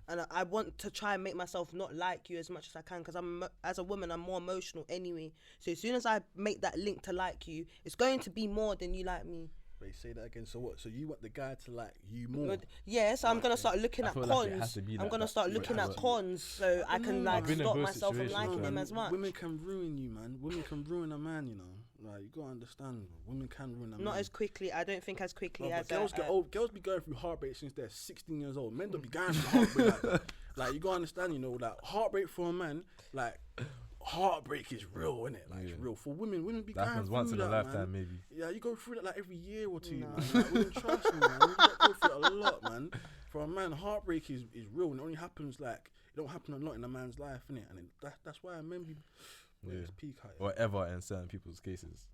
and I want to try and make myself not like you as much as I can, because as a woman, I'm more emotional anyway. So as soon as I make that link to like you, it's going to be more than you like me. Wait, say that again. So what? So you want the guy to like you more? Yeah, so I'm gonna start looking I at feel cons. like it has to be I'm like gonna that. start Yeah, looking I at got you. cons, so I can like I've been in stop both myself from situations, liking man. him as much. Women can ruin you, man. Women can ruin a man, you know. Like, you gotta understand, women can ruin a man. Not as quickly. I don't think as quickly No, as but girls get a, old. Girls be going through heartbreak since they're 16 years old. Men don't be going through heartbreak like you gotta understand, you know, like heartbreak for a man, like heartbreak is real, innit? Like it's real. For women be That going happens through once in a that, lifetime, man. maybe. Yeah, you go through that like every year or two, man. Like, women, trust me, man. You go through it a lot, man. For a man, heartbreak is real, and it only happens like it don't happen a lot in a man's life, innit? And that's why men be it's peak height. Or ever in certain people's cases.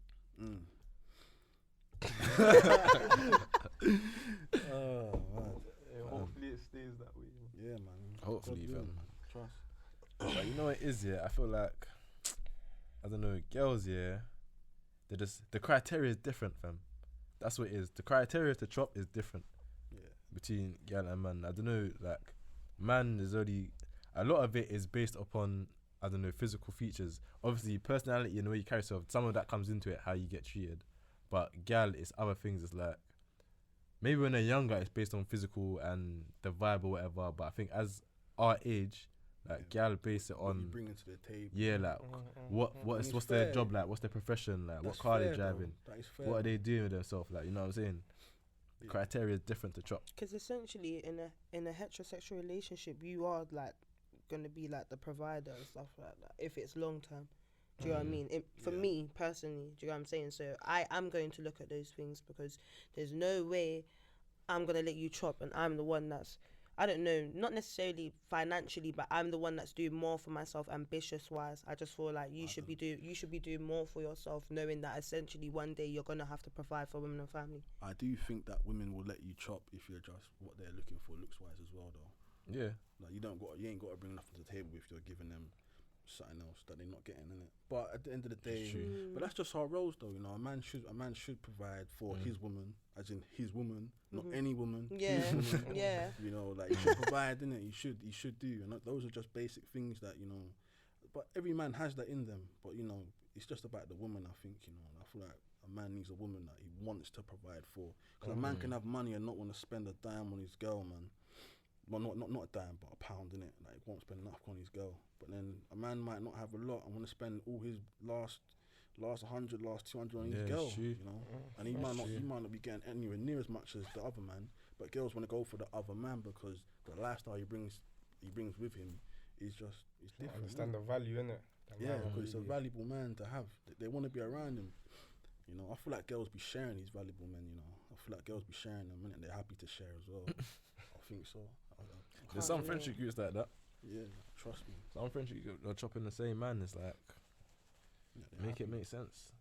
Oh man. Hopefully it stays that way. Yeah, man. Hopefully, God fam. willing, trust. But you know what it is, yeah? I feel like, I don't know, girls, yeah, they're just, the criteria is different, fam. That's what it is. The criteria to chop is different between girl and man. I don't know, like, man is only, a lot of it is based upon, I don't know, physical features. Obviously, personality and the way you carry yourself, some of that comes into it, how you get treated. But girl, it's other things. It's like, maybe when they're younger, it's based on physical and the vibe or whatever. But I think as our age, like, gal base it What you on, bring to the table. yeah, like, what's it's their fair. job like? What's their profession like? That's what car they fair, though. driving? That is fair. What are they doing with themselves? Like, you know what I'm saying? The criteria is different to chop. because essentially in a heterosexual relationship, you are like gonna be like the provider and stuff like that. If it's long term, do you know what I mean? For me personally, do you know what I'm saying? So I am going to look at those things, because there's no way I'm gonna let you chop and I'm the one that's, I don't know, not necessarily financially, but I'm the one that's doing more for myself, ambitious wise. I just feel like you should be doing more for yourself, knowing that essentially one day you're gonna have to provide for women and family. I do think that women will let you chop if you're just what they're looking for looks wise as well, though. Yeah. Like you ain't got to bring nothing to the table if you're giving them something else that they're not getting, innit? But at the end of the day, but that's just our roles, though. You know, a man should provide for his woman, as in his woman, not any woman. Yeah, his woman. yeah. You know, like you should provide, innit? You should do, and those are just basic things that, you know. But every man has that in them. But you know, it's just about the woman. I think, you know. I feel like a man needs a woman that he wants to provide for. Because a man can have money and not want to spend a dime on his girl, man. Well, not a dime, but a pound, innit? Like, won't spend enough on his girl. But then a man might not have a lot and want to spend all his last 100, last 200 on his girl, true. you know. And he might not be getting anywhere near as much as the other man. But girls want to go for the other man because the lifestyle he brings with him is different. Understand the value, innit? Yeah, because it's a valuable man to have. They want to be around him. You know, I feel like girls be sharing these valuable men, you know. I feel like girls be sharing them, and they're happy to share as well. I think so. There's some friendship groups like that. Yeah, trust me. Some friendship groups are chopping the same man. It's like, Yeah, make it make sense.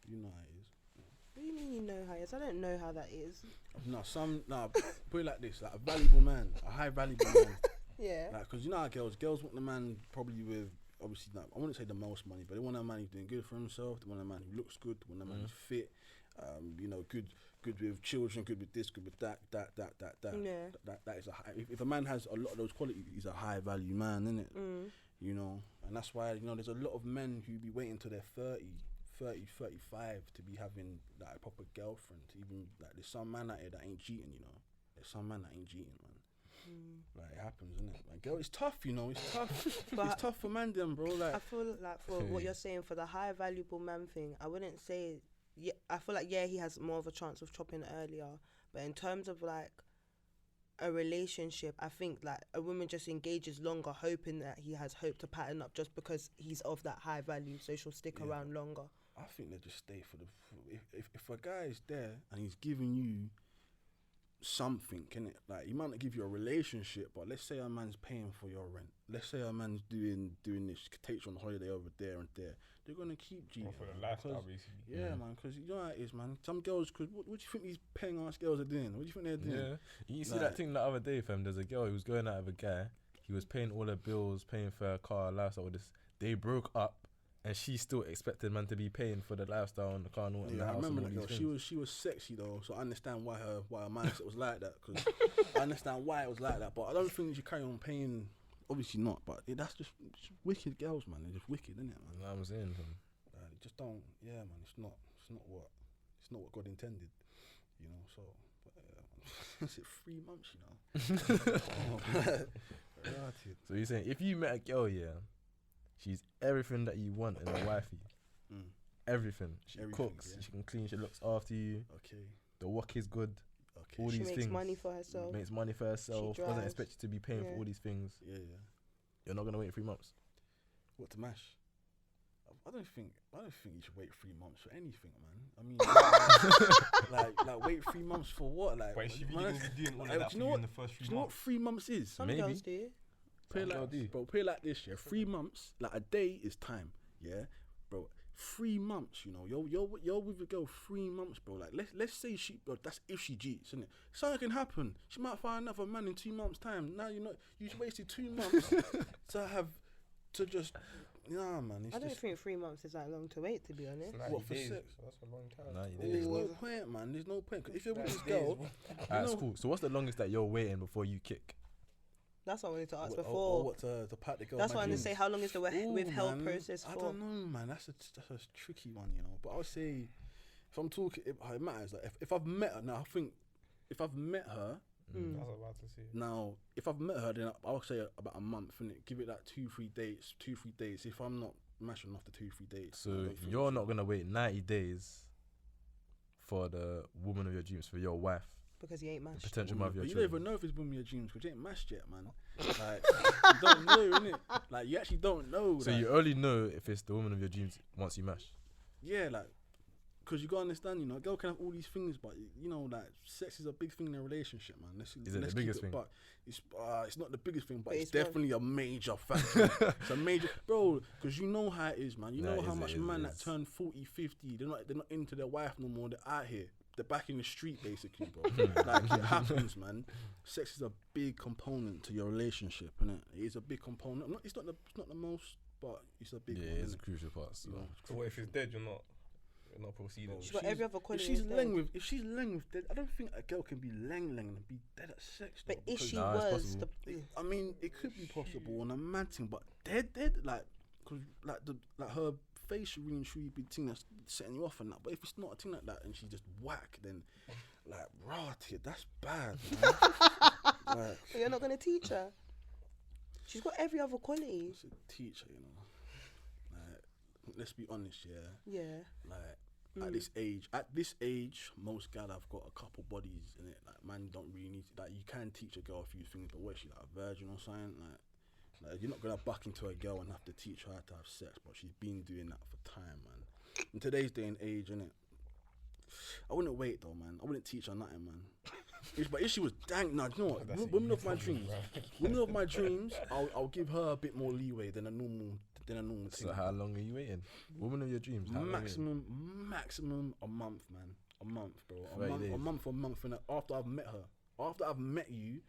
You know how it is. What do you mean you know how it is? I don't know how that is. Put it like this: like a valuable man, a high valuable man. Yeah. Like, cause you know how girls want the man probably with obviously, like, I wouldn't say the most money, but they want a man who's doing good for himself. They want a man who looks good. They want a man who's fit. You know, good with children, good with this, good with that. Yeah. That is a high. If a man has a lot of those qualities, he's a high value man, isn't it? You know, and that's why, you know, there's a lot of men who be waiting till they're 30, 30, 35 to be having like a proper girlfriend. Even like there's some man out here that ain't cheating, you know. There's some man that ain't cheating, man. Like it happens, isn't it? Like, girl, it's tough, you know. It's tough. It's tough for man, them, bro. Like I feel like for what you're saying for the high valuable man thing, I wouldn't say. Yeah, I feel like he has more of a chance of chopping earlier. But in terms of like a relationship, I think like a woman just engages longer, hoping that he has hope to pattern up, just because he's of that high value, so she'll stick around longer. I think they just stay for the. If a guy is there and he's giving you something, innit? Like he might not give you a relationship, but let's say a man's paying for your rent. Let's say a man's doing this, takes you on holiday over there and there. They're gonna keep G for the lifestyle, basically. Yeah, man, because you know how it is, man. Some girls, because what do you think these paying ass girls are doing? What do you think they're doing? Yeah, you see that thing the other day, fam. There's a girl who was going out with a guy. He was paying all her bills, paying for her car, lifestyle. All this. They broke up, and she still expected man to be paying for the lifestyle and the car and all. Yeah, I remember that girl. She was sexy though, so I understand why her mindset was like that. Because I understand why it was like that, but I don't think you should carry on paying. Obviously not, but that's just wicked girls, man. They're just wicked, isn't it, man? You know what I'm saying, fam. Just don't, yeah, man. It's not what God intended, you know. So, but, is it 3 months, you know? So you're saying if you met a girl, she's everything that you want in a wifey, everything. She cooks, she can clean, she looks after you. Okay. The work is good. Okay. All She these makes things. money for herself. Makes money for herself. She Doesn't drives. expect you to be paying for all these things. Yeah. You're not gonna wait 3 months. What to mash? I don't think you should wait 3 months for anything, man. I mean, like wait 3 months for what? Like, but she really gonna be doing all of that for you in the first 3 Do you know what months? 3 months is? Some Maybe. girls do. Put it like this, yeah. 3 months, like a day is time, yeah, bro. 3 months, you know, you're with a girl 3 months, bro. Like let's say bro, that's if she cheats, isn't it? Something can happen. She might find another man in 2 months' time. Now you wasted 2 months to just. Nah, man. I don't think 3 months is that long to wait, to be honest. What, for days, sex? so that's a long time. 90 There's days. no point, man. There's no point. 'Cause if you're with this 90 days, girl, Alright, cool. So what's the longest that you're waiting before you kick? That's what I wanted to ask or before. what to pat the girl. That's what I wanted to dreams. say. How long is the withheld man, process I for? don't know, man. That's a tricky one, you know. But I would say, if I'm talking, it matters. Like if I've met her, now I think if I've met her, That's what I was about to say. now if I've met her, then I'll say about a month, and give it like 2-3 dates. 2-3 dates. If I'm not mashing off the 2-3 dates, I So don't think you're we not gonna wait 90 days for the woman of your dreams, for your wife, Because he ain't the mashed. potential should. mother of But your you don't children. even know if it's woman of your dreams because you ain't mashed yet, man. Like you don't know, innit? Like you actually don't know. So like, you only know if it's the woman of your dreams once you mash. yeah, like. Because you gotta understand, you know, a girl can have all these things, but you know, like sex is a big thing in a relationship, man. Let's Is it the keep biggest thing? But it's not the biggest thing, but But it's it's one. definitely a major factor. It's a major, bro. Because you know how it is, man. You Nah, know it how is, much it is, man it that is. turn 40, 50, they're not into their wife no more. They're out here. They're back in the street, basically, bro. Like it happens, man. Sex is a big component to your relationship, innit? It is a big component. It's not the most, but it's a big one. Yeah, it's a innit? crucial part. So. You know? So what if it's dead? You're not proceeding. Bro, She's got every other quality. If she's is dead. if she's leng with dead, I don't think a girl can be leng and be dead at sex. But though, if because- she Nah, it's was, possible. I mean, it could be possible on a mad thing, but dead, like, cause like her face really and truly be thing that's setting you off and that. But if it's not a thing like that and she just whack, then like rotted, that's bad. Man. Like, But you're not gonna teach her. She's got every other quality. it's a teacher, you know. Like, let's be honest, yeah. Yeah. Like at this age, most gal have got a couple bodies in it. Like man, don't really need to, like you can teach a girl a few things, but what is she, like a virgin or something? Like you're not gonna buck into a girl and have to teach her how to have sex, but she's been doing that for time, man. In today's day and age, innit? I wouldn't wait though, man. I wouldn't teach her nothing, man. But if she was dang, nah, you know what? That's Women it, of my dreams, women of my dreams, I'll give her a bit more leeway than a normal thing. So how long are you waiting? Woman of your dreams. How long are you waiting? Maximum a month, man. A month, bro. 30 days. A month, and after I've met her, after I've met you,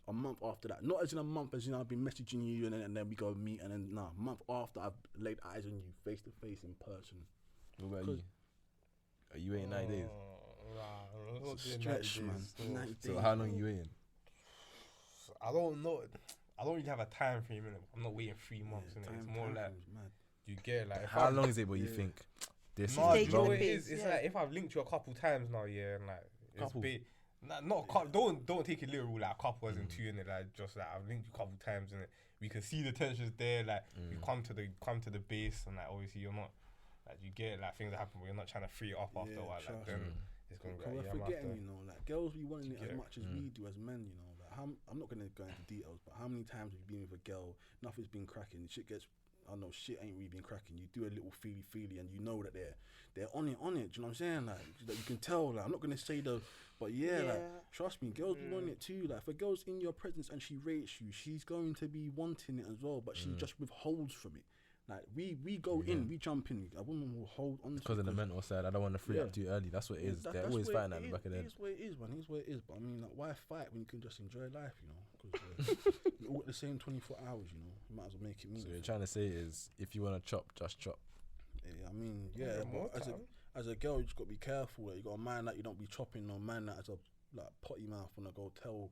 a month after that. Not as in a month, as in I've been messaging you and then we go meet and then a month after I've laid eyes on you face to face in person. What about you? Are you waiting 90 days? It's a stretch, man. 90 days. So how long are you waiting? I don't know. I don't really have a time frame. Innit? I'm not waiting 3 months. Innit? It's more like you get like. If How I'm- long is it? But you Yeah. think this Nah, do is you know wrong. what it is? It's Yeah. like if I've linked you a couple times now, yeah, and like it's Couple? not a couple. Don't take it literal, like a couple as in two in it. Like just like I've linked you a couple times in it. We can see the tensions there. Like you come to the base, and like obviously you're not like you get like things that happen, but you're not trying to free it up after a while. Like trust then me. it's gonna be We're like, yeah, I'm forgetting, after. you know, like girls be wanting it get as it. much as we do as men, you know. Like I'm not gonna go into details, but how many times have you been with a girl, nothing's been cracking, shit gets, I know shit ain't really been cracking. You do a little feely, and you know that they're on it. Do you know what I'm saying? Like you can tell. Like I'm not gonna say but yeah, like trust me, girls be wanting it too. Like if a girl's in your presence and she rates you, she's going to be wanting it as well, but she just withholds from it. Like we go in, we jump in. A woman will hold on Because to of the mental side, I don't want to free up too early. That's what it is. They're always fighting at the back of their head. It is what it is, man. It is what it is. But I mean, like, why fight when you can just enjoy life, you know? Because we're all at the same 24 hours, you know. You might as well make it So meaningful. you're trying to say is, if you want to chop, just chop. Yeah, I mean, yeah. more But as a girl, you just got to be careful. Like, you got a man that you don't be chopping, or man that has a like potty mouth wanna go tell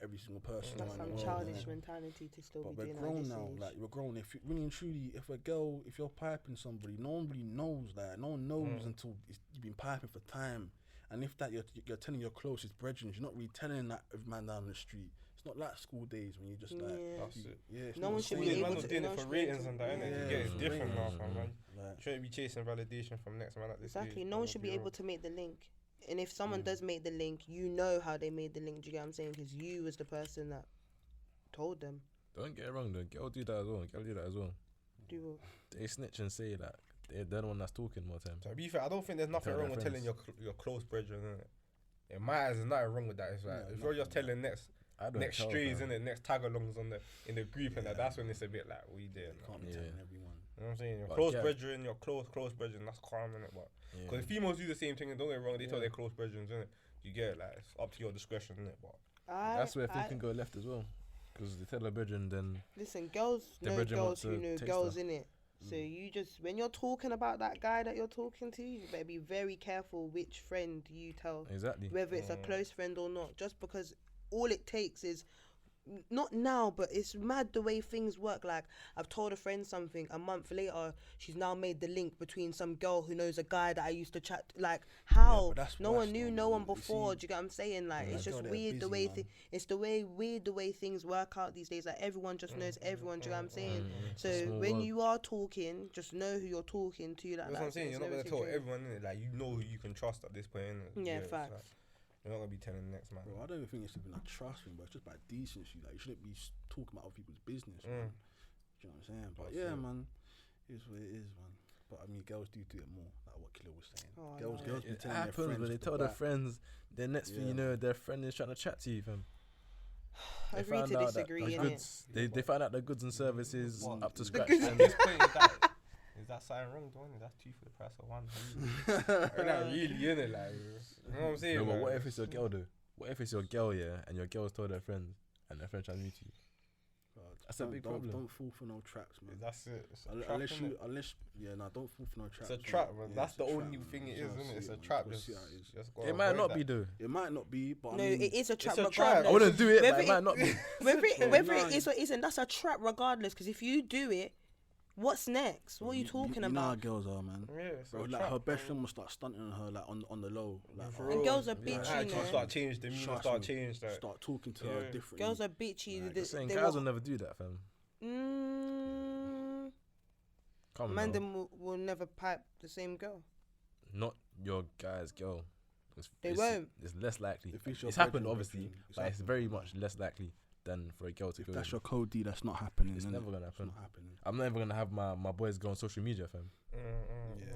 every single person. That's around some the world, childish man. mentality to still But be we're doing at grown this now. age. Like we're grown. If you, really and truly, if you're piping somebody, no one really knows that. No one knows until you've been piping for time. And if that you're telling your closest brethren, you're not really telling that man down the street. It's not like school days when you just like. That's it. Yeah. It's No not one the should same. be able Man's to- not doing no it one for should be able ratings to- and that, innit? yeah, You get it's yeah. different now, fam. Like, You shouldn't be chasing validation from next man at this Exactly. age. No one should be able to make the link. And if someone does make the link, you know how they made the link. Do you get what I'm saying? Because you was the person that told them. Don't get it wrong though. Girl do that as well. Girl do that as well. Do what? They snitch and say that they're the one that's talking more time. To be fair, I don't think there's nothing Tell wrong their with telling friends. your close brethren, innit? It matters. There's nothing wrong with that. It's like No, if you're just nothing. telling next I don't next tell, strays fam. in next tag-alongs in the group and that's when it's a bit like we did. you can't be Yeah. telling everyone. You know what I'm saying? Your But close yeah. brethren, your close brethren, that's calm, innit? But Yeah. because females do the same thing and don't get me wrong, they tell their close brethren, innit? You get it, like it's up to your discretion, innit? But That's where things can go left as well. Because they tell a brethren, then Listen, girls The know brethren girls want who to know taste girls her. in it. So you just when you're talking about that guy that you're talking to, you better be very careful which friend you tell, exactly. whether it's a close friend or not. Just because all it takes is not now, but it's mad the way things work. Like I've told a friend something, a month later, she's now made the link between some girl who knows a guy that I used to chat. Like how? but that's No worse one knew though, no man. one You before. see- Do you get what I'm saying? Like it's girl, just they're weird the busy, way man. it's weird the way things work out these days. Like everyone just knows everyone. Do you get what I'm saying? It's a So small when world. you are talking, just know who you're talking to. Like that's what I'm saying. You're not gonna everything tell true. everyone, innit? Like you know who you can trust at this point, innit? Yeah, it's facts. like, you're not gonna be telling the next man. Bro, I don't even think it's even a trust thing, but it's just about decency. Like you shouldn't be talking about other people's business, man. Do you know what I'm saying? But That's yeah, it. man, it is what it is, man. But I mean, girls do it more, like what Killer was saying. Oh, girls no. be It telling their happens friends. when they to tell their back. friends. Then next thing you Yeah. know, their friend is trying to chat to you, fam. They Agree found to out disagree, that the innit? goods, they found out the goods and services What? up to The scratch. goods- and This point is that something wrong, don't it? That's two for the price of one. Or not really, innit? Like, you know what I'm saying? no, but like, what if it's your girl though? What if it's your girl, yeah, and your girl's told her friends, and their friend trying to meet you? Bro, That's a big problem. Don't fall for no traps, man. That's it. It's a trap, Unless innit? don't fall for no traps. It's a trap, man. man. Yeah, That's it's the a only trap, thing man. it You is, gotta isn't see it? It's a man. trap. You gotta see how it is. Just gotta It might avoid not that. be though. It might not be, but No, I mean, it is a trap a trap. regardless. I wouldn't do it, but Whether it might not be. Whether Bro, it nah. is or isn't, that's a trap regardless. Because if you do it, what's next? What are you talking You know how about? girls are, man. Yeah, it's Bro, a like trap, her best man. friend will start stunting on her, like on the low, like For oh, And real. girls are Yeah, bitchy, attitude man. start change, demeanor trust start me, change. Like, start talking to her Yeah. differently. Girls are bitchy. Like, they, Saying they guys will- will never do that, fam. Come Man, on, them will never pipe the same girl. not your guy's girl. They won't. It's less likely. If it's your It's happened, brethren, obviously, brethren, it's but it's happened. very much less likely than for a girl to If go. that's in. your code D, that's not happening. It's innit? never gonna It's happen. not happening. I'm never gonna have my boys go on social media, fam. Yeah.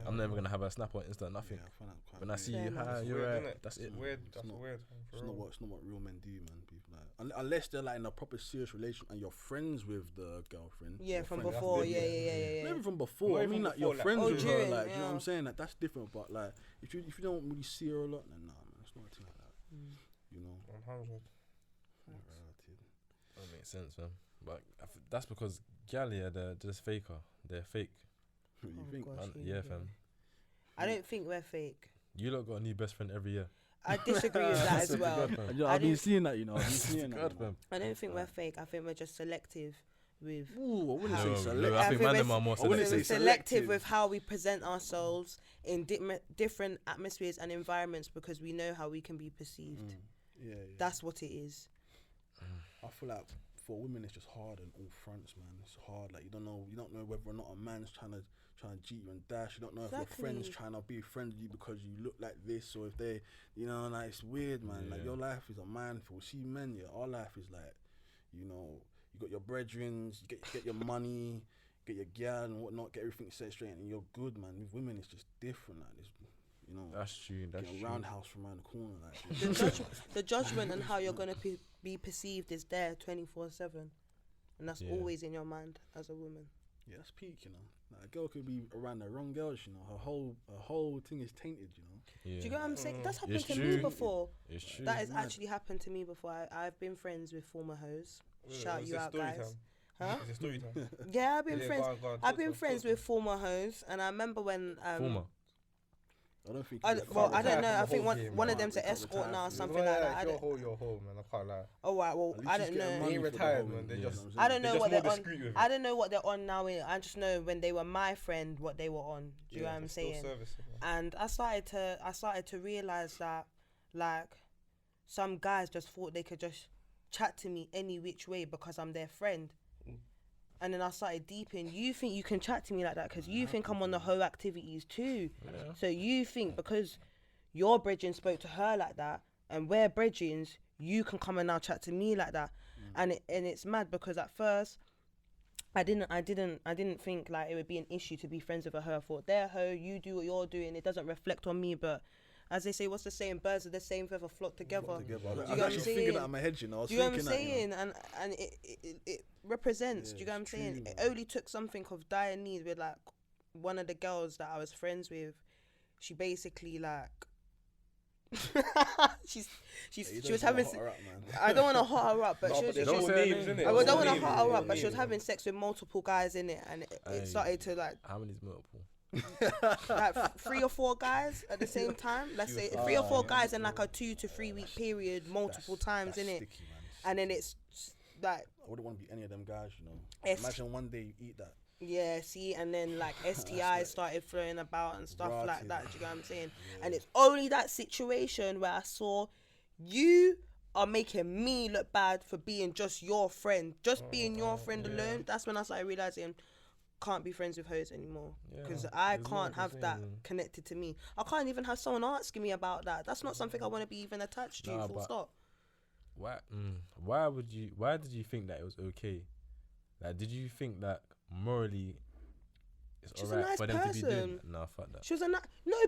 I'm never gonna have a snap on Insta, nothing. Yeah, I find that quite When I weird. see Fair you, enough. hi, It's you're weird, right. innit? That's it. It's weird. It's That's not- weird. It's not what real men do, man. People like unless they're like in a proper serious relation and you're friends with the girlfriend. Yeah, your from friend, that's before. different. Yeah. Not even from before. Not I even mean, like before, you're like- friends Oh, with during, her. Like, you know what yeah. I'm saying? Like that's different. But like, if you don't really see her a lot, then nah, man, it's not a thing like that. You know. 100. That makes sense, man. But that's because gal, yeah, they're just faker. They're fake. You Oh, think? gosh. Yeah, fam. I don't think we're fake. You lot got a new best friend every year. I disagree with that as well. God, fam. I've I been didn't- seeing that, you know. I've been seeing that. God, you know. fam. I don't think we're fake. I think we're just selective. with. Ooh, I wouldn't No, say no, select. I think I man think them are more I wouldn't selective. say Selective selective. with how we present ourselves in different atmospheres and environments because we know how we can be perceived. Yeah. That's what it is. I feel like for women it's just hard on all fronts, man. It's hard. Like you don't know whether or not a man's trying to cheat you and dash. You don't know if your friend's Exactly. trying to be friends with you because you look like this, or if they, like it's weird, man. Like Yeah. your life is a mindful. See, men, our life is like, you got your brethrens, you get your money, get your gal and whatnot, get everything set straight, and you're good, man. With women, it's just different. Like this, That's true. That's get a true. roundhouse from around the corner, like. The judgment and how you're gonna be perceived is there 24/7, and that's Yeah. always in your mind as a woman. Yeah, that's peak, Like a girl could be around the wrong girls, her whole thing is tainted, Yeah. Do you get what I'm saying? That's happened It's to true. me before. It's true. That has mad. actually happened to me before. I've been friends with former hoes. Shout Is you it out, story guys. time? Huh? Is it story time? Yeah, I've been Yeah, friends. go on, I've talk been to us, friends talk to with former hoes, and I remember when Former. I don't think. I don't know. I the think whole game, one of man. them's an escort now or Something something like that. I don't. You're home, man. I can't lie. Oh right, well I don't know. They ain't retired, man. They just. I don't They're know just what more they're on. discreet with it. I don't know what they're on now. I just know when they were my friend, what they were on. Do you know what I'm They're still saying? servicing, man. And I started to realize that, like, some guys just thought they could just chat to me any which way because I'm their friend. And then I started deeping. You think you can chat to me like that because you think I'm on the hoe activities too. Yeah. So you think because your brethren spoke to her like that and we're brethrens, you can come and now chat to me like that. And it's mad because at first I didn't think like it would be an issue to be friends with a hoe. I thought they're a hoe, you do what you're doing, it doesn't reflect on me. But as they say, what's the saying? Birds of the same feather flock together. I Do you was get what I'm actually thinking saying? that in my head, I was Do you know what I'm thinking that, saying? And it represents. Yeah, do you get what I'm it's saying? true, It man. only took something of dire need with like one of the girls that I was friends with. She basically like she was having. I don't want to hot her up, but No, she but was. there's Don't no say names, her name. innit? I There's don't no want to names, hot her yeah, up, but she was yeah. having sex with multiple guys in it, and Aye. it started to like How many's multiple? 3 or 4 guys at the same time. Let's say 3 or 4 guys in like a 2 to 3 week period, multiple times in it, and then it's like I wouldn't want to be any of them guys, It's- Imagine one day you eat that. yeah, see, and then like STIs like- started flowing about and stuff like Rotted. that. Do you know what I'm saying? And it's only that situation where I saw you are making me look bad for being just your friend, just being your friend alone. That's when I started realizing can't be friends with hoes anymore because I there's can't no have that saying. connected to me. I can't even have someone asking me about that. That's not something I want to be even attached to. Nah, Full but- stop. Why? Why did you think that it was okay? Like, did you think that morally it's She's a alright nice for them to be doing? person. Nah, fuck that. She was a no,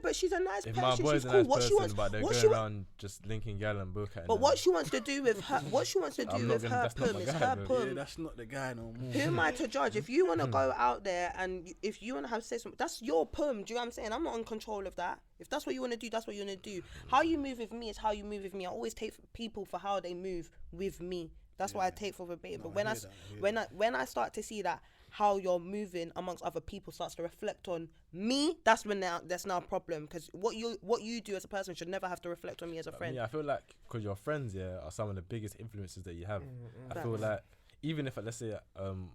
but she's a nice If person. my boy's She's a cool. nice What she person, wants, but they're what going she around just linking gal and book But what she wants to do with her, what she wants to I'm do not with gonna- her that's not pum my is guy, her though. Yeah, pum. that's not the guy no more. Who am I to judge? If you want to go out there and if you want to have sex, that's your pum. Do you know what I'm saying? I'm not in control of that. If that's what you want to do, that's what you want to do. How you move with me is how you move with me. I always take people for how they move with me. That's what I take for verbatim. But when I start to see that how you're moving amongst other people starts to reflect on me, that's when that's now a problem. Because what you do as a person should never have to reflect on me as a friend. Yeah, I feel like because your friends, are some of the biggest influences that you have. I feel like even if let's say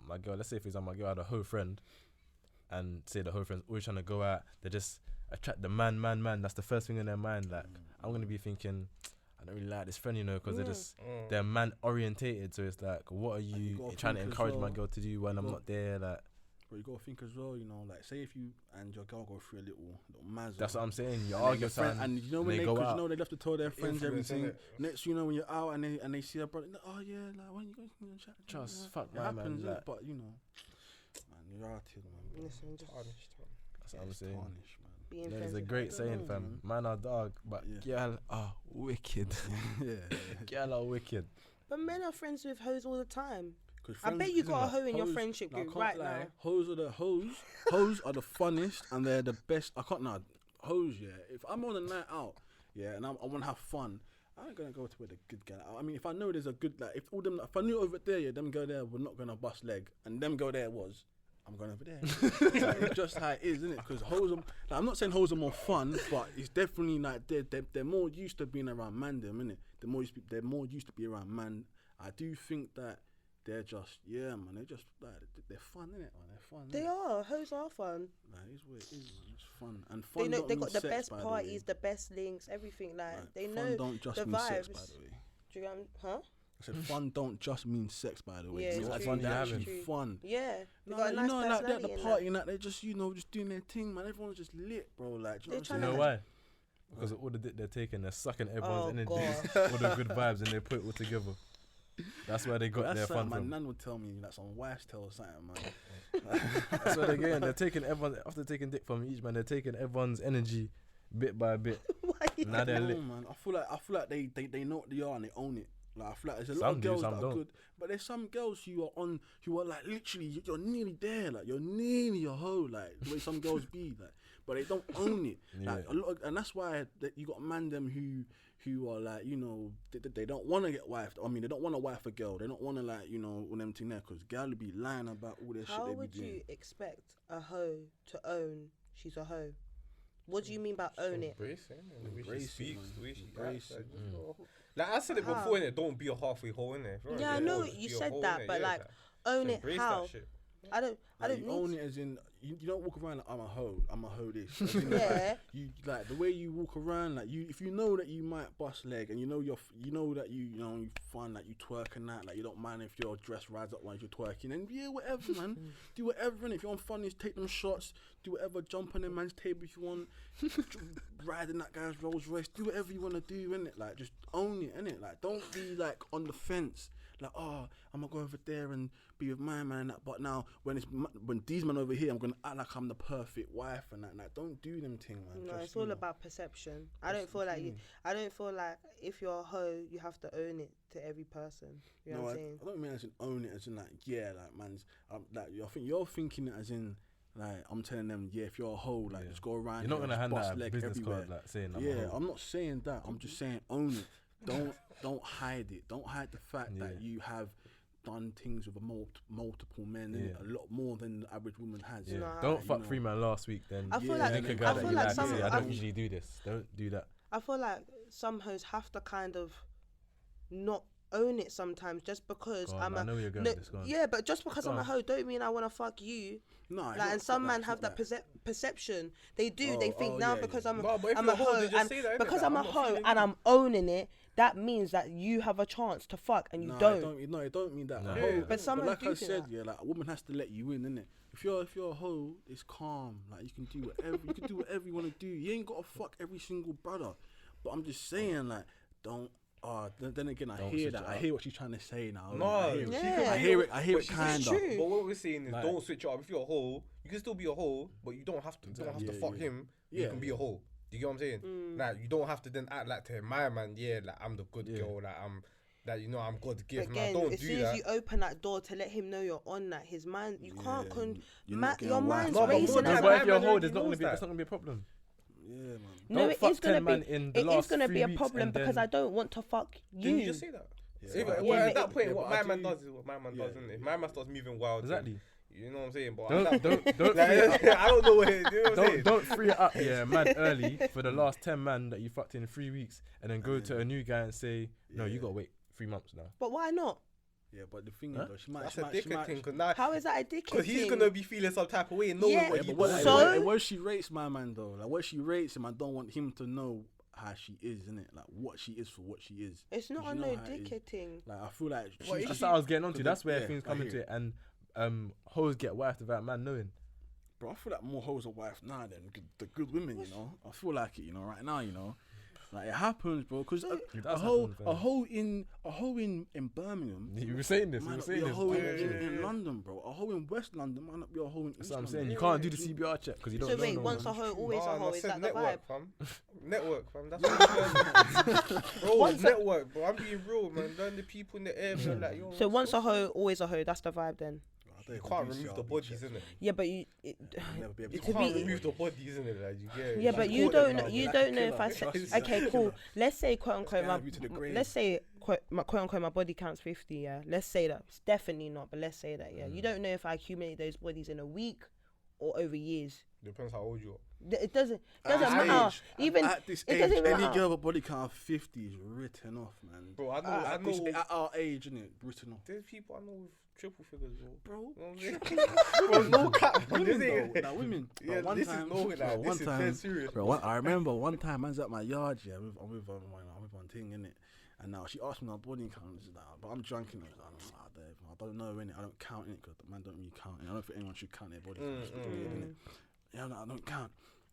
my girl, let's say for example my girl had a hoe friend, and say the hoe friend's always trying to go out, they just attract the man. That's the first thing in their mind. Like I'm gonna be thinking, I don't really like this friend, because they're man orientated. So it's like, what are you gotta trying to think as encourage my well. girl to do when I'm not there? Like But you gotta think as well, like say if you and your girl go through a little mazza. that's what I'm saying. You and argue their friend, something, and you know when they go cause out. you know they love to tell their friends Influence, everything. innit? Next, when you're out and they see a brother, oh yeah, like when you go chat, Trust, fuck it my man, happens, like- but man, you're out here, man. Listen, just That's what I'm It's saying. tarnished, man. being There's friends a with great I saying, don't know, fam. Man are dog, but girl are wicked. Girl are wicked. But men are friends with hoes all the time. 'Cause I bet friends- you got a listen, hoe in your hoes- friendship no, I group can't right lie, now. Hoes are the hoes are the funnest and they're the best. I can't hoes. Yeah, if I'm on a night out, and I want to have fun, I ain't gonna go to where the good guy. I mean, if I know there's a good if I knew over there, them go there, we're not gonna bust leg, and them go there was. I'm going over there. It's just how it is, isn't it? Because hoes are, I'm not saying hoes are more fun, but it's definitely like they're more used to being around man, them, innit? They're more used to be around man. I do think that they're just man. They're just like they're fun, innit? Man? They're fun. They are. Hoes are fun. Like, it's what it is, man. It's fun and fun. They know don't they mean got the sex, best by parties, the best links, everything. Like they fun know don't just the mean vibes. sex, by the way. Do you huh? I said fun don't just mean sex, by the way. Yeah, It's it's like true, they're it's actually true. fun. Yeah. They No, got a nice like they're at the personality in party and that they're just just doing their thing, man. Everyone's just lit, bro. Like, do you know what I'm You know saying? why? Because of all the dick they're taking, they're sucking everyone's Oh, energy, all the good vibes, and they put it all together. That's where they got their That's fun something from. my nan would tell me, like some wife's tale or something, man. That's where they're getting. They're taking everyone after taking dick from each man. They're taking everyone's energy bit by bit. Now they're lit. Man. I feel like they know what they are and they own it. Like I feel like there's a lot Some of do, girls some that are don't. good, but there's some girls who are like literally you're nearly there, like you're nearly a hoe, like the way some girls be, like, but they don't own it. Like Yeah. a lot, and that's why you got man them who are like they don't want to get wifed. I mean they don't want to wife a girl. They don't want to like all them thing there because girl will be lying about all their shit How they be would doing. you expect a hoe to own she's a hoe? What do you mean by own it? Embrace it, innit? The way Embrace she it, speaks, man. the way she Embrace acts. it. Like I said it How? before, innit? Don't be a halfway hoe, innit? Yeah, I know you said that, but like own it embrace how? that shit. I don't Like, you own need it as in you don't walk around like I'm a hoe this. As in, Yeah. like, you like the way you walk around, like if you know that you might bust leg and you know that you find that you twerk and that, like you don't mind if your dress rides up while you're twerking, and yeah, whatever, man, do whatever. And if you're on funnies, take them shots, do whatever, jump on a man's table if you want, ride in that guy's Rolls Royce, do whatever you want to do, innit? Like just own it, innit? Like don't be like on the fence. Like, oh, I'm gonna go over there and be with my man, but now when these men over here, I'm gonna act like I'm the perfect wife and that. Like, don't do them thing, man. No, Just, it's all about perception. I don't feel like I don't feel like if you're a hoe, you have to own it to every person. You know what I'm saying? I don't mean as in own it, as in like, yeah, like, man's, like, I think you're thinking it as in, like, I'm telling them, yeah, if you're a hoe, like, just go around. You're not gonna hand bust out a leg business everywhere. card like saying I'm a Yeah, hoe. I'm not saying that. I'm just saying own it. Don't hide it. Don't hide the fact that you have done things with multiple men, and a lot more than the average woman has. Yeah. Nah. Don't fuck 3 man last week, then I feel Yeah, like link a I guy feel that you like like. some- Say, I I don't feel- usually do this. Don't do that. I feel like some hoes have to kind of not own it sometimes just because Go on, I'm I a know where you're going no, with this, go on. yeah, but just because Go I'm a on. hoe don't mean I want to fuck you. No, it's Like, not and some that, men it's have not that perception. They do. They think oh, now yeah, because yeah. I'm No, but if I'm you're a a hoe, hoe they just and say that, innit? because Like, I'm a I'm not hoe feeling and you. I'm owning it. That means that you have a chance to fuck and you No, don't. it don't mean that. No. A Yeah, hoe- but some men like do I think said, that. yeah, like a woman has to let you in, innit? If you're a hoe, it's calm. Like you can do whatever you want to do. You ain't gotta fuck every single brother. But I'm just saying, like, don't. Then again, I Don't hear switch that. it I up. hear what she's trying to say now. No, I hear it. Yeah. I hear it. I hear it But kind it's of. true. But what we're saying is, Like- don't switch it up. If you're a hoe, you can still be a hoe, but you don't have to. You don't have to Yeah, fuck yeah. him. You Yeah, can be a hoe. Do you get what I'm saying? Like you don't have to then act like to him, my man. Yeah, like I'm the good girl. Like I'm. Like I'm God's But gift. again, Don't as do soon that. as you open that door to let him know you're on that, his mind, you can't you're not your getting mind's No, but racing. more No, than at that, but man if you're a already hoe, that's not knows that. gonna be a problem. Yeah, man. No, Don't it fuck is gonna 10 man be. in the It is last gonna 3 be a weeks problem and because then- I don't want to fuck you. Didn't you just say that? Yeah, See, but- but Yeah, at but that point, yeah, what but my I man do- does is what my man Yeah, does, isn't it? If my man starts moving wild, then- Exactly. you know what I'm saying? But Don't at that- don't Like, I don't know what it is. You know what I'm saying? don't free it up, yeah, man, early for the last 10 man that you fucked in 3 weeks, and then go to a new guy and say, no, you gotta wait 3 months now. But why not? Yeah, but the thing Huh? is, though, she might. That's she a might- she dickhead might- thing, because now, How is that a dickhead because he's thing? gonna be feeling some type of way, knowing Yeah, what Yeah, you but what, done. So- what she rates my man though, like what she rates him, I don't want him to know how she is, innit? Like what she is for what she is. It's not 'Cause a you no know how it is. dickhead thing. Like I feel like What she's is That's she- what I was getting onto. Cause That's where yeah, things I come hear into it. it, and hoes get wifed without man knowing. Bro, I feel like more hoes are wife now than the good women, you know. I feel like it, you know, right now, you know. Like it happens, bro. Because It a does hoe happen, a fam. hoe in Birmingham You were saying this. You might were not saying be a this. hoe Yeah, in London, bro. A hoe in West London might not be a hoe in That's East what I'm London. saying. You can't do the CBR check because you don't So know. wait, no once one. a hoe, always a Nah, hoe. I Is said that the vibe? network, fam. Network, fam. That's what I'm saying. Bro, Once a- network, bro. I'm being real, man. Learn the people in the area, like, yo. So once a hoe, always a hoe. That's the vibe then. I You don't can't even do remove the CRB bodies, checks, innit? man. Yeah, but you. I'll never be able You to To can't be- remove the bodies, innit? Like, you get it. Yeah, You but just you call them don't. now, You like, don't know if killer. I Trust said. is Okay, like cool. killer. Let's say quote unquote Stab you to the grave. let's say quote unquote my body counts 50. Yeah, let's say that. It's definitely not, but let's say that. Yeah, you don't know if I accumulate those bodies in a week or over years. Depends how old you are. It doesn't At this matter. age, Even at this it age, doesn't any matter. girl with a body count of 50 is written off, man. Bro, I know. At, this, at our age, isn't it? Written off. There's people I know with triple figures, bro. Bro, You know what I'm saying? Bro, no cap. women This ain't- though, like women. Bro, Yeah, one this time, is no, bro, like, one this is time, dead serious. bro, I remember one time, man's at my yard, yeah, I'm with one thing, innit? And now she asked me my body count, but I'm drunk, innit? I don't know, innit? I don't count, innit? Because the man don't really count, innit? I don't think anyone should count their body count. It's weird, innit? Yeah, no, I don't count.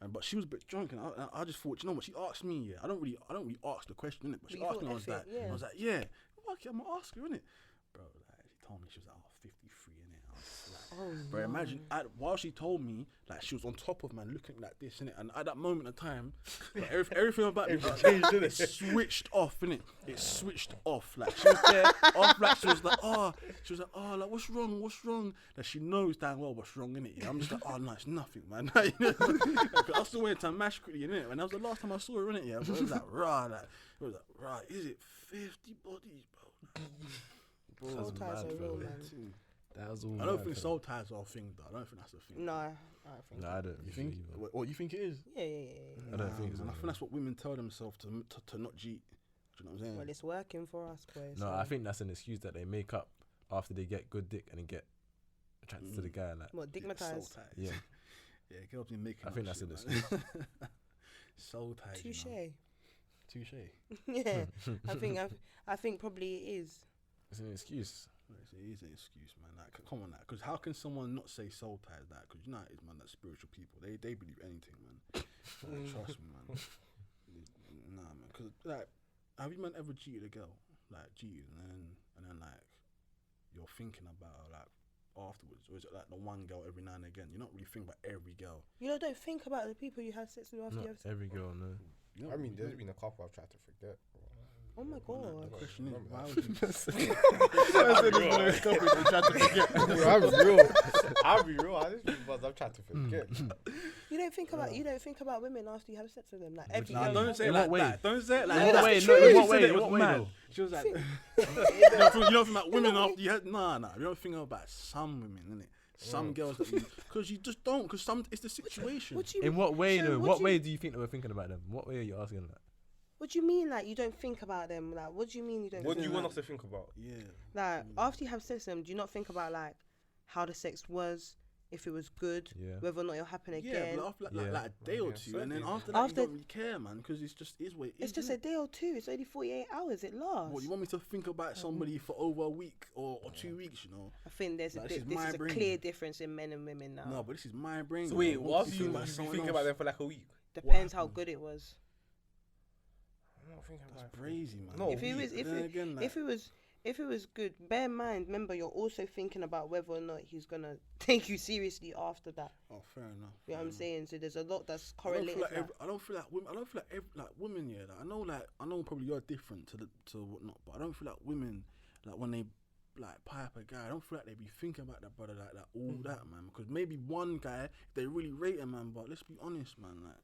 But she was a bit drunk, and I just thought, you know what? She asked me, yeah. I don't really ask the question, innit? But she you asked me, thought I was like, yeah. Okay, I'm gonna ask her, innit? Bro, like, she told me she was like, 53, innit? I was like, bro, imagine while she told me, like, she was on top of man, looking like this, innit? And at that moment of time, like, everything about me just changed, innit? It switched off, innit? It switched off. Like, she was there, off, like, she was like, like, what's wrong? Like, she knows damn well what's wrong, innit? Yeah, I'm just like, oh, no, it's nothing, man. Like, I still went to mash quickly, innit? And that was the last time I saw her, innit? Yeah, but it was like, is it 50 bodies, bro? Soul ties are real, man. That was all. I don't think soul ties are a thing, though. I don't think that's a thing. No, I don't think. No, I don't. You think? What you think it is? Yeah. I don't think so. Man, I think that's what women tell themselves to not cheat. Do you know what I'm saying? Well, it's working for us, boys. No, I think that's an excuse that they make up after they get good dick and then get attracted to the guy. Like, What, digmatized? Soul ties. yeah, Yeah, girls been making. I think up that's shit, an man. excuse. Soul ties. Touche. Touche. Yeah, I think probably it is. It's an excuse. It is an excuse, man. Like, come on, because how can someone not say soul ties? That because you know, it's man, that spiritual people. They believe anything, man. Like, trust me, man. Nah, man. Because like, have you man ever cheated a girl? Like cheated and then like you're thinking about her, like afterwards, or is it like the one girl every now and again? You're not really thinking about every girl. You don't think about the people you had sex with after you Not have sex. every girl, no. You know, I mean, there's been a couple I've tried to forget. Oh my The god. question is, Remember why that. would you? I'll be real. I just because I've tried to forget. You don't think about women after you have sex with them. Like every Nah, girl don't you- say it In like what way? that. Don't say it like In that. what way? That's No, true. in what She said way? it, In it what was way mad. though? She was like, you don't think about women after you had, nah. You don't think about some women, innit? Some girls that because you just don't, because it's the situation. What do you In what way so though? what What do way you- do you think they were thinking about them? What way are you asking that? What do you mean, like you don't think about them? Like, what do you mean you don't? What do think you want about us to think about? Yeah. Like after you have sex with them, do you not think about like how the sex was, if it was good, Yeah. whether or not it'll happen Yeah, again? but after Yeah. like a day or Yeah, two, and then certainly. after that, After- you don't really care, man, because it's just is what it is. It's just innit? a day or two. It's only 48 hours. It lasts. What you want me to think about somebody for over a week or 2 weeks? You know? I think there's Like, this this is is my a brain. clear difference in men and women now. No, but this is my brain. So you wait, know? what What you about you someone think else? about them for like a week? Depends how happened? good it was. I'm not thinking That's about it. crazy, man. No, If it was, But if then it, again, like, if it was good, bear in mind. Remember, you're also thinking about whether or not he's gonna take you seriously after that. oh, fair enough. You know what I'm saying? So there's a lot that's I don't correlated. feel like to that. I don't feel like women. I don't feel like women. Yeah, like, I know probably you're different to whatnot, but I don't feel like women like when they like pipe a guy. I don't feel like they be thinking about that brother like all that, man. Because maybe one guy, if they really rate him, man. But let's be honest, man. Like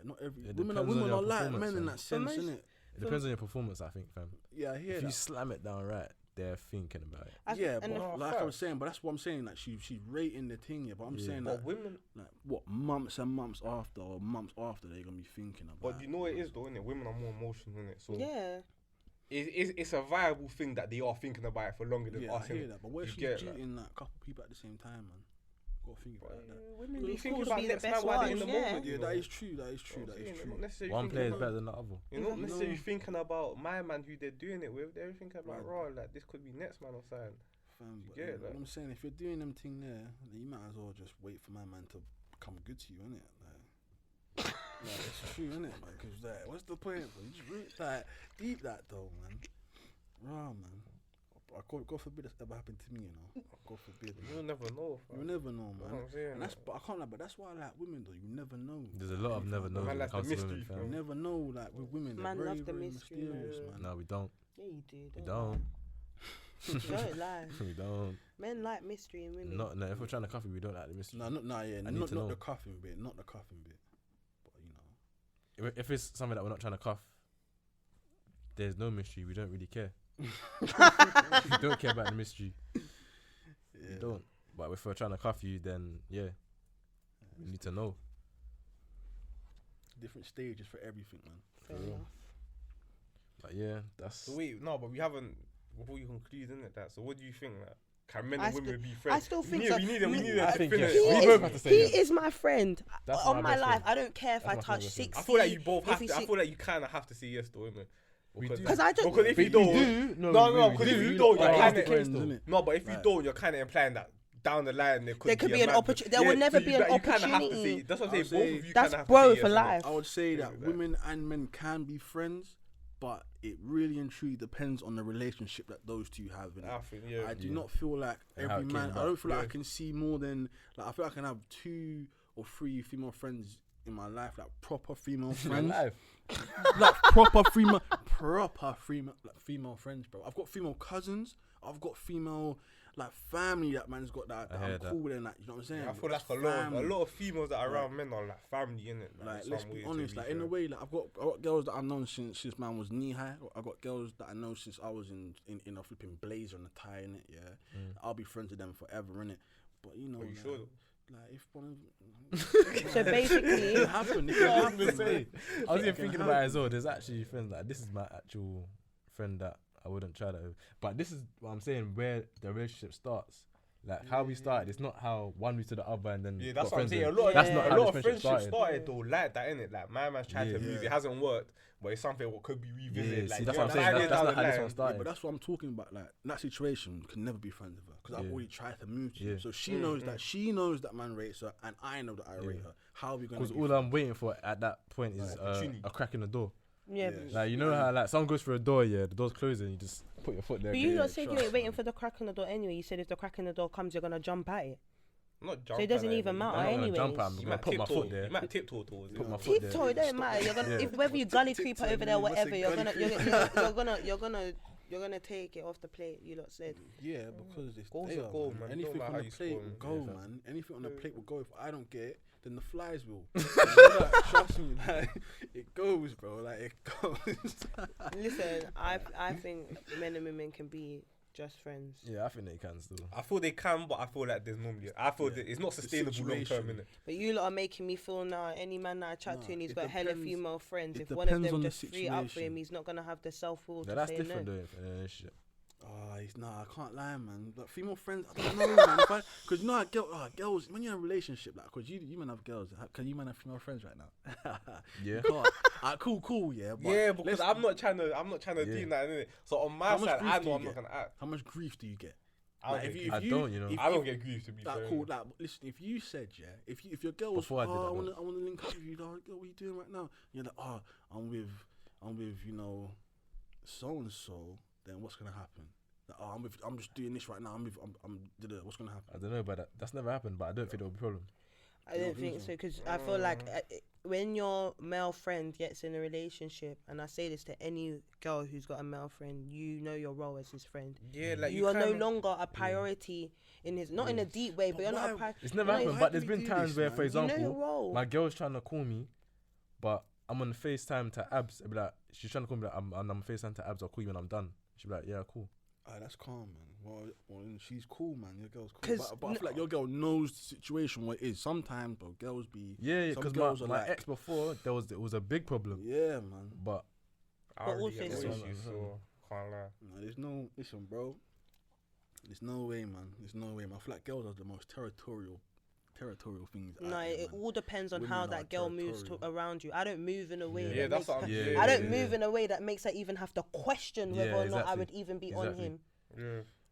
not every It women depends on your are like performance, men in man. that sense, most- innit? It depends on your performance, I think, fam. Yeah, I hear If you that. slam it down right, they're thinking about it. Yeah, and but the- like I was saying, but that's what I'm saying. Like she's rating the thing, yeah. But I'm Yeah. saying But that women, like what months and months after, or months after they're gonna be thinking about. but you know what it is though, innit? Women are more emotional, innit? So Yeah. it's a viable thing that they are thinking about it for longer than Yeah, us. I hear innit? that. But what if You she's get, like- cheating like a couple people at the same time, man? Gotta think about that. Women Well, be of thinking course, about be the next best man while they're in the ones, yeah. moment. Yeah, you that know? is true. That is true. You know That what I'm is saying? true. Not necessarily One thinking player is about- better than the other. You're not necessarily No. thinking about my man who they're doing it with. They're thinking about Right. raw, like this could be next man or something. Fam, You but get yeah, it, what like- I'm saying, if you're doing them thing there, then you might as well just wait for my man to come good to you, innit? Like it's true, innit? Because like, what's the point? Bro? You just deep that though, man. Raw, man. God forbid that's ever happened to me, you know. God forbid. You'll never know. You fam. never know, That's man. what I'm saying. And that's, but I can't lie, but that's why I like women though. You never know. There's a lot of never knows Man when it likes the comes to women, mystery, You fam. bro. never know, like with women, they're Man very, love the very mystery, mysterious, man. man. No, we don't. Yeah, you do. We Don't don't. Don't lie. We don't. Men like mystery in women. Not no. If we're trying to coffee, we don't like the mystery. No, yeah, I need not to know. the cuffing bit, not the cuffing bit. But you know. If it's something that we're not trying to cuff, there's no mystery. We don't really care. We don't care about the mystery. We Yeah. don't. But if we're trying to cuff you, then yeah, We need to know. Different stages for everything, man. Fair enough. But yeah, that's. So wait, no, but we haven't. Before you conclude, isn't it? That. So what do you think? Like, can men I and women be friends? I still think we so. need it. We need I it. think Finish. yes. We both have to say He yes. is my friend. That's On my my best life, friend. I don't care if That's I my touch best friend. 60. I feel like you both if have he's to. I si- feel like you kind of have to say yes to women. We do. Because I don't. Because if you don't, no, because if you don't, you're Like, kind it's the case, of though. no. But if you Right. don't, you're kind of implying that down the line there There could be an mad- opportunity. There will never so be you an you kinda have to opportunity. say. That's what I'll I'm saying. Both say- of you That's kinda have to bro say for yes, innit? life. I would say that Yeah. women and men can be friends, but it really and truly depends on the relationship that those two have. Innit? I think, yeah. I do not feel like And how every it man. came I don't feel like I Yeah. can see more than like. I feel like I can have 2 or 3 female friends in my life, like proper female friends, Life. like proper female like female friends, bro. I've got female cousins. I've got female like family that man's got that I I'm hear that. cool with, and like you know what I'm saying. I feel That's like a family. lot of females that are around men are like family, innit? Like in let's some be way, honest, to like be in a fair. way, like I got girls that I've known since man was knee high. I got girls that I know since I was in a flipping blazer and a tie in it. Yeah, I'll be friends with them forever in it. But you know, Are you like, sure? like if one So basically, it can happen, it can I was happen. gonna say. I was It even can thinking about it happen. as well. There's actually friends like this is my actual friend that I wouldn't try that with. But this is what I'm saying, where the relationship starts. Like how we started, it's not how one leads to the other and then Yeah, got that's what I'm friends saying. A with. lot, That's of, not a how lot this of friendship friendships started. started though like that, innit? Like my man's tried to Yeah. move. Yeah. It hasn't worked, but it's something what could be revisited. Yeah, like, see, that's you what I'm know, saying. 9 That's years not down how the this one line. Yeah, started. but that's what I'm talking about. Like in that situation, can never be friends with her because I've Yeah. already tried to move to Yeah. you. So she knows that man rates her, and I know that I rate her. How are we gonna? Because be all friends? I'm waiting for at that point is opportunity. a crack in the door. yeah. Yeah. Like you know how like someone goes through a door, yeah, the door's closing, you just put your foot there. But you yeah, lot said you trust, ain't waiting man. for the crack in the door anyway. You said if the crack in the door comes, you're gonna jump at it. Not So it doesn't even I'm matter not gonna anyways. jump at him. You I'm might gonna put my tiptoe. foot there. You might tiptoe towards it. Put my foot there. Tiptoe, it don't matter. You're gonna Yeah. if whether you gully creep Tiptoe, over there, what's whatever. a You're gully gonna take it off the plate. You lot said. Yeah, because it's Goal's a there, goal, man. man. Anything Don't matter on how the you plate score, will man. go, Yeah, man. Anything on the plate will go. If I don't get it, then the flies will. Like, trust me, like, it goes, bro. Like it goes. Listen, I think men and women can be just friends. Yeah, I think they can still. I feel they can, but I feel like there's normally. I feel that it's not sustainable long term, situation. innit? But you lot are making me feel now. Any man that I chat to Nah, and he's it got hella depends- female friends, it if one of depends them on the just free up for him, situation. he's not gonna have the self will No, to that's say different no. though. In a relationship. Nah, I can't lie, man. Like female friends, I don't know, man. Because you know, girls, when you're in a relationship, like, because you man have girls. Can you man have female friends right now? Yeah. You can't. Cool, yeah. But Yeah, because let's- I'm not trying to Yeah. do that, innit? So on my How much side, grief I do know you I'm not get? gonna act. How much grief do you get? I don't Like, get grief. I don't, you know. I don't get grief to be Like, fair. cool. Like, listen, if you said, yeah, if your girl was, Before I did, I I don't. want to link up with you, dog. What are you doing right now? And you're like, oh, I'm with, you know, so and so. Then what's gonna happen? Like, oh, I'm just doing this right now. What's gonna happen? I don't know about that. That's never happened, but I don't think it'll be a problem. I don't think so because I feel like when your male friend gets in a relationship, and I say this to any girl who's got a male friend, you know your role as his friend. Yeah, like You are no kinda- longer a priority in his, not in a deep way, but you're not a why- priority. It's never No, happened, why but do there's we been do times this, where, man? for You know your example, role. my girl's trying to call me, but I'm on FaceTime to Abs. I'll be like, she's trying to call me, like, I'm FaceTime to Abs. I'll call you when I'm done. She'll be like, yeah, cool. That's calm, man. Well, she's cool, man. Your girl's cool. 'Cause But I feel like your girl knows the situation what it is. Sometimes, bro, girls be Yeah, some because girls are my like- ex before, it was a big problem. yeah, man. But I But already also get it's no also- issues, so can't lie. No, there's no listen, bro. There's no way, man. There's no way, man. I feel like girls are the most territorial things. No, out there, it man. all depends on Women how are that girl moves territorial. around you. I don't move in a way. Yeah. Yeah, that that's makes what I'm. Yeah, Yeah, I don't yeah, move in a way that makes her even have to question whether Yeah, or not I exactly. would even be on Exactly. him. Yeah.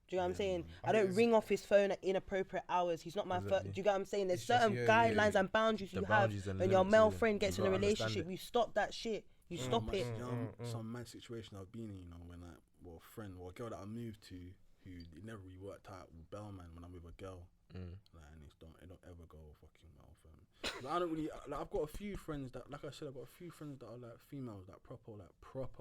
Do you know what I'm saying? man. I don't ring off his phone at inappropriate hours. He's not my first. Exactly. Do you get what I'm saying? There's It's just- certain yeah, guidelines yeah. and boundaries The you boundaries have and when your limits, male yeah. friend gets You in a gotta understand relationship. it. You stop that shit. You stop it. Some mad situation I've been in, you know, when a friend or a girl that I moved to, who it never really worked out with Bellman when I'm with a girl, like, and it don't ever go fucking well for me. But I don't really. Like, I've got a few friends that, like I said, I've got a few friends that are like females, like proper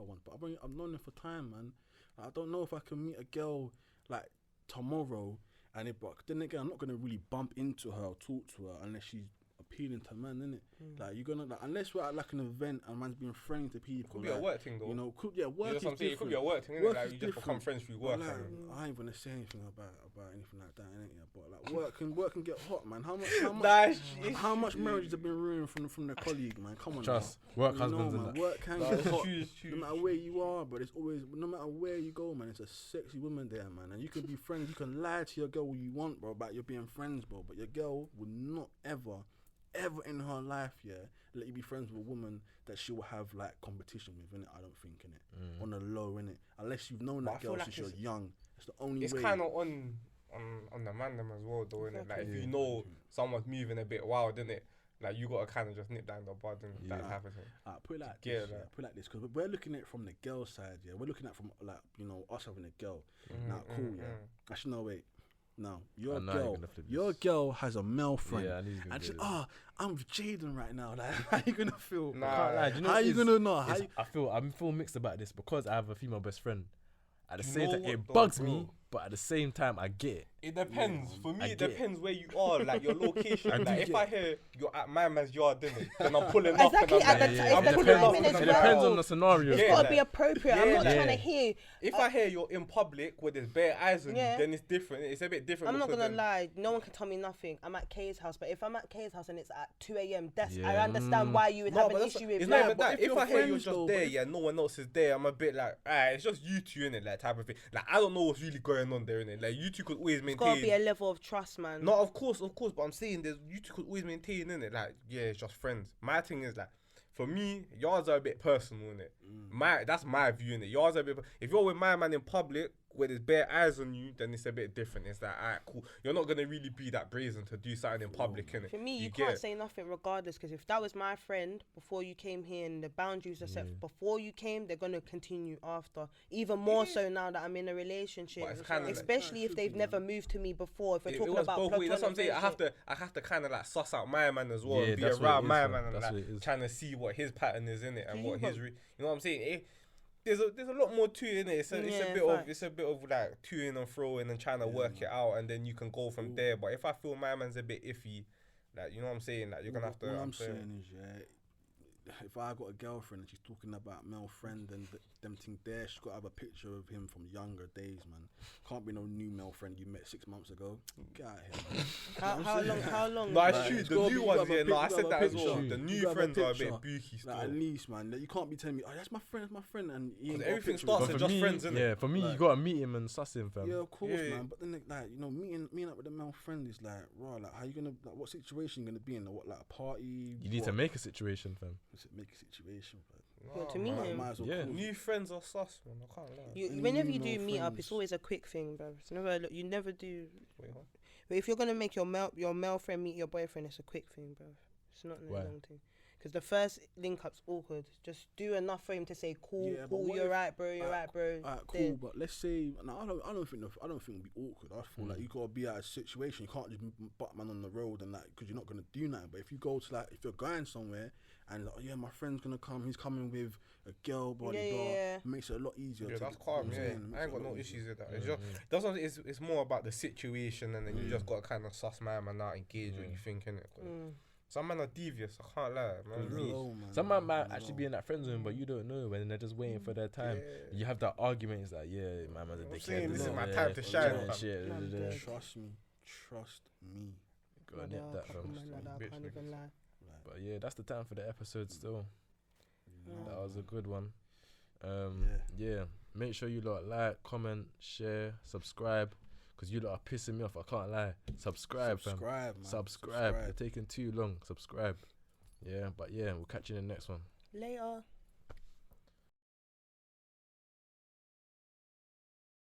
ones. But I've known them for time, man. I don't know if I can meet a girl like tomorrow, but then again, I'm not gonna really bump into her or talk to her unless she's a appealing to man, innit? Like you're gonna unless we're at like an event and man's being friendly to people. Could be a work thing though. You know, work You know what is I'm saying? It could be a different. work thing, innit? Work Like is you just become different. friends through But work. like, and- I ain't gonna say anything about anything like that, innit? Yeah, but like work can get hot, man. How much marriages have been ruined from the colleague, man? Come on, Trust. now. Work You know, husbands and man, that. work can Nah, get it's hot. true, No matter where you are, but it's always no matter where you go, man. It's a sexy woman there, man, and you can be friends. You can lie to your girl all you want, bro, about you being friends, bro. But your girl will not ever in her life, let you be friends with a woman that she will have like competition with, innit? I don't think, innit? On the low, innit? Unless you've known But I that feel girl like since you're it's- young. It's the only It's way. kind of on the man them as well, though, innit? Like if you know someone's moving a bit wild, innit? Like you gotta kind of just nip down the bud and that type of thing. Put it like Yeah, this, like- put it like this, because we're looking at it from the girl side, We're looking at it from like us having a girl. Now, cool, Actually, no, wait. No, your I know you're girl, gonna flip your this. girl has a male friend. Yeah, I knew you was gonna and do she, this. I'm with Jaden right now. Like, how you gonna feel? Nah, Can't lie, do you know how what you it gonna is? know? How It's- I feel mixed about this because I have a female best friend. At the You same know time, what it though, bugs bro? me, but at the same time, I get it. It depends. For I me, it get it. depends where you are, like your location. I do Like if get I it. hear you're at my man's yard, then I'm pulling up. Exactly, And I'm at like, the Yeah, time, yeah, I'm the it pulling depends, up timing and as I'm it like, depends well. on the scenario. It's Yeah, got to like- be appropriate. I'm yeah, not like- trying to hear. If I hear you're in public where there's bare eyes on Yeah. you, then it's different. It's a bit different. I'm not because gonna then- lie. No one can tell me nothing. I'm at Kay's house, but if I'm at Kay's house and it's at 2 a.m., I Yeah, understand why you would No, have but an that's issue not- with it's that. not even but that. if If you're I hear you're friends just though, there, but if- yeah, no one else is there, I'm a bit like, it's just you two in it, like type of thing. Like I don't know what's really going on there in it. Like you two could always It's got to be a maintain. level of trust, man. No, of course, but I'm saying there's you two could always maintain in it. Like yeah, it's just friends. My thing is like. For me, yours are a bit personal, innit? That's my view, innit? Yours are a bit. If you're with my man in public, where there's bare eyes on you, then it's a bit different. It's like, alright, cool. You're not gonna really be that brazen to do something in public, innit? For me, you get can't it? say nothing regardless, because if that was my friend before you came here and the boundaries are set before you came, they're going to continue after. Even more so now that I'm in a relationship. But it's kinda like- Especially if they've never moved to me before. If we're It talking was about both ways. That's what I'm saying. friendship. I have to kind of like suss out my man as well, Yeah, and be that's what it around is, my fam. man, and That's like what it is. trying to see what his pattern is in it and Yeah, what but- his, you know what I'm saying? There's a lot more to it, innit? It's a Yeah, bit of facts. like toing and throwing and trying to work it out, and then you can go from there. But if I feel my man's a bit iffy, like you know what I'm saying, like you're gonna have to. What I'm saying is, if I got a girlfriend and she's talking about male friend and them thing there, she's got to have a picture of him from younger days, man. Can't be no new male friend you met 6 months ago. Get out of here, man. How long? No, it's Like, true. it's The gotta new be- ones, you gotta yeah. have a No, I pic- said you that gotta as have a well. picture. The You new gotta have a friends are a picture. bit booky Like, still. at least, man. Like, you can't be telling me, oh, that's my friend, and you ain't got a everything picture starts with with him. just friends, innit? Yeah, for me, you gotta meet him and suss him, fam. Yeah, of course, Yeah. man. But then, like, meeting up with a male friend is like, raw. Like, how you gonna, like, what situation you gonna be in? Like, what, like a party? You need to What? make a situation, fam. Make a situation, bro. Well, to meet him. Might as well Yeah. call New friends are sus, man. I can't lie. You, Any whenever new you do male meet up, friends? it's always a quick thing, bro. It's never. You never do. Wait, huh? But if you're gonna make your male friend meet your boyfriend, it's a quick thing, bro. It's not a Why? long thing. Because the first link up's awkward. Just do enough for him to say, "Cool, Yeah, but cool, what you're if- right, bro. You're right, bro." Alright, cool, Then- but let's say, no, I don't think it'll be awkward. I feel like you gotta be at a situation. You can't just butt man on the road and that because you're not gonna do nothing. But if you go to if you're going somewhere and like, oh, yeah, my friend's gonna come. He's coming with a girl, blah blah Yeah, blah. yeah. Makes it a lot easier. Yeah, to that's get- calm. you know what Yeah, I'm saying? Makes I ain't it a got no lot easier. issues with that. It's just that's what it's more about the situation, and then you just got to kind of suss my man out, engage what you think in it. Some men are devious. I can't lie, man. Low, man. Some man might Low. actually be in that friend zone, but you don't know when they're just waiting for their time. Yeah. You have that argument. It's like, yeah, my man's a I'm dickhead. saying this is yeah, my yeah, time to yeah, shine, yeah, fam. shit, Man, da, da, da. dead. Trust me. Go and There nip are a that, couple fam. men like that, I Bitch can't even niggas. lie. But yeah, that's the time for the episode still. Mm. That was a good one. Yeah. Yeah. Make sure you lot like, comment, share, subscribe. Because you lot are pissing me off. I can't lie. Subscribe, fam. Subscribe, man. Subscribe. You're taking too long. Subscribe. Yeah, but yeah, we'll catch you in the next one. Later.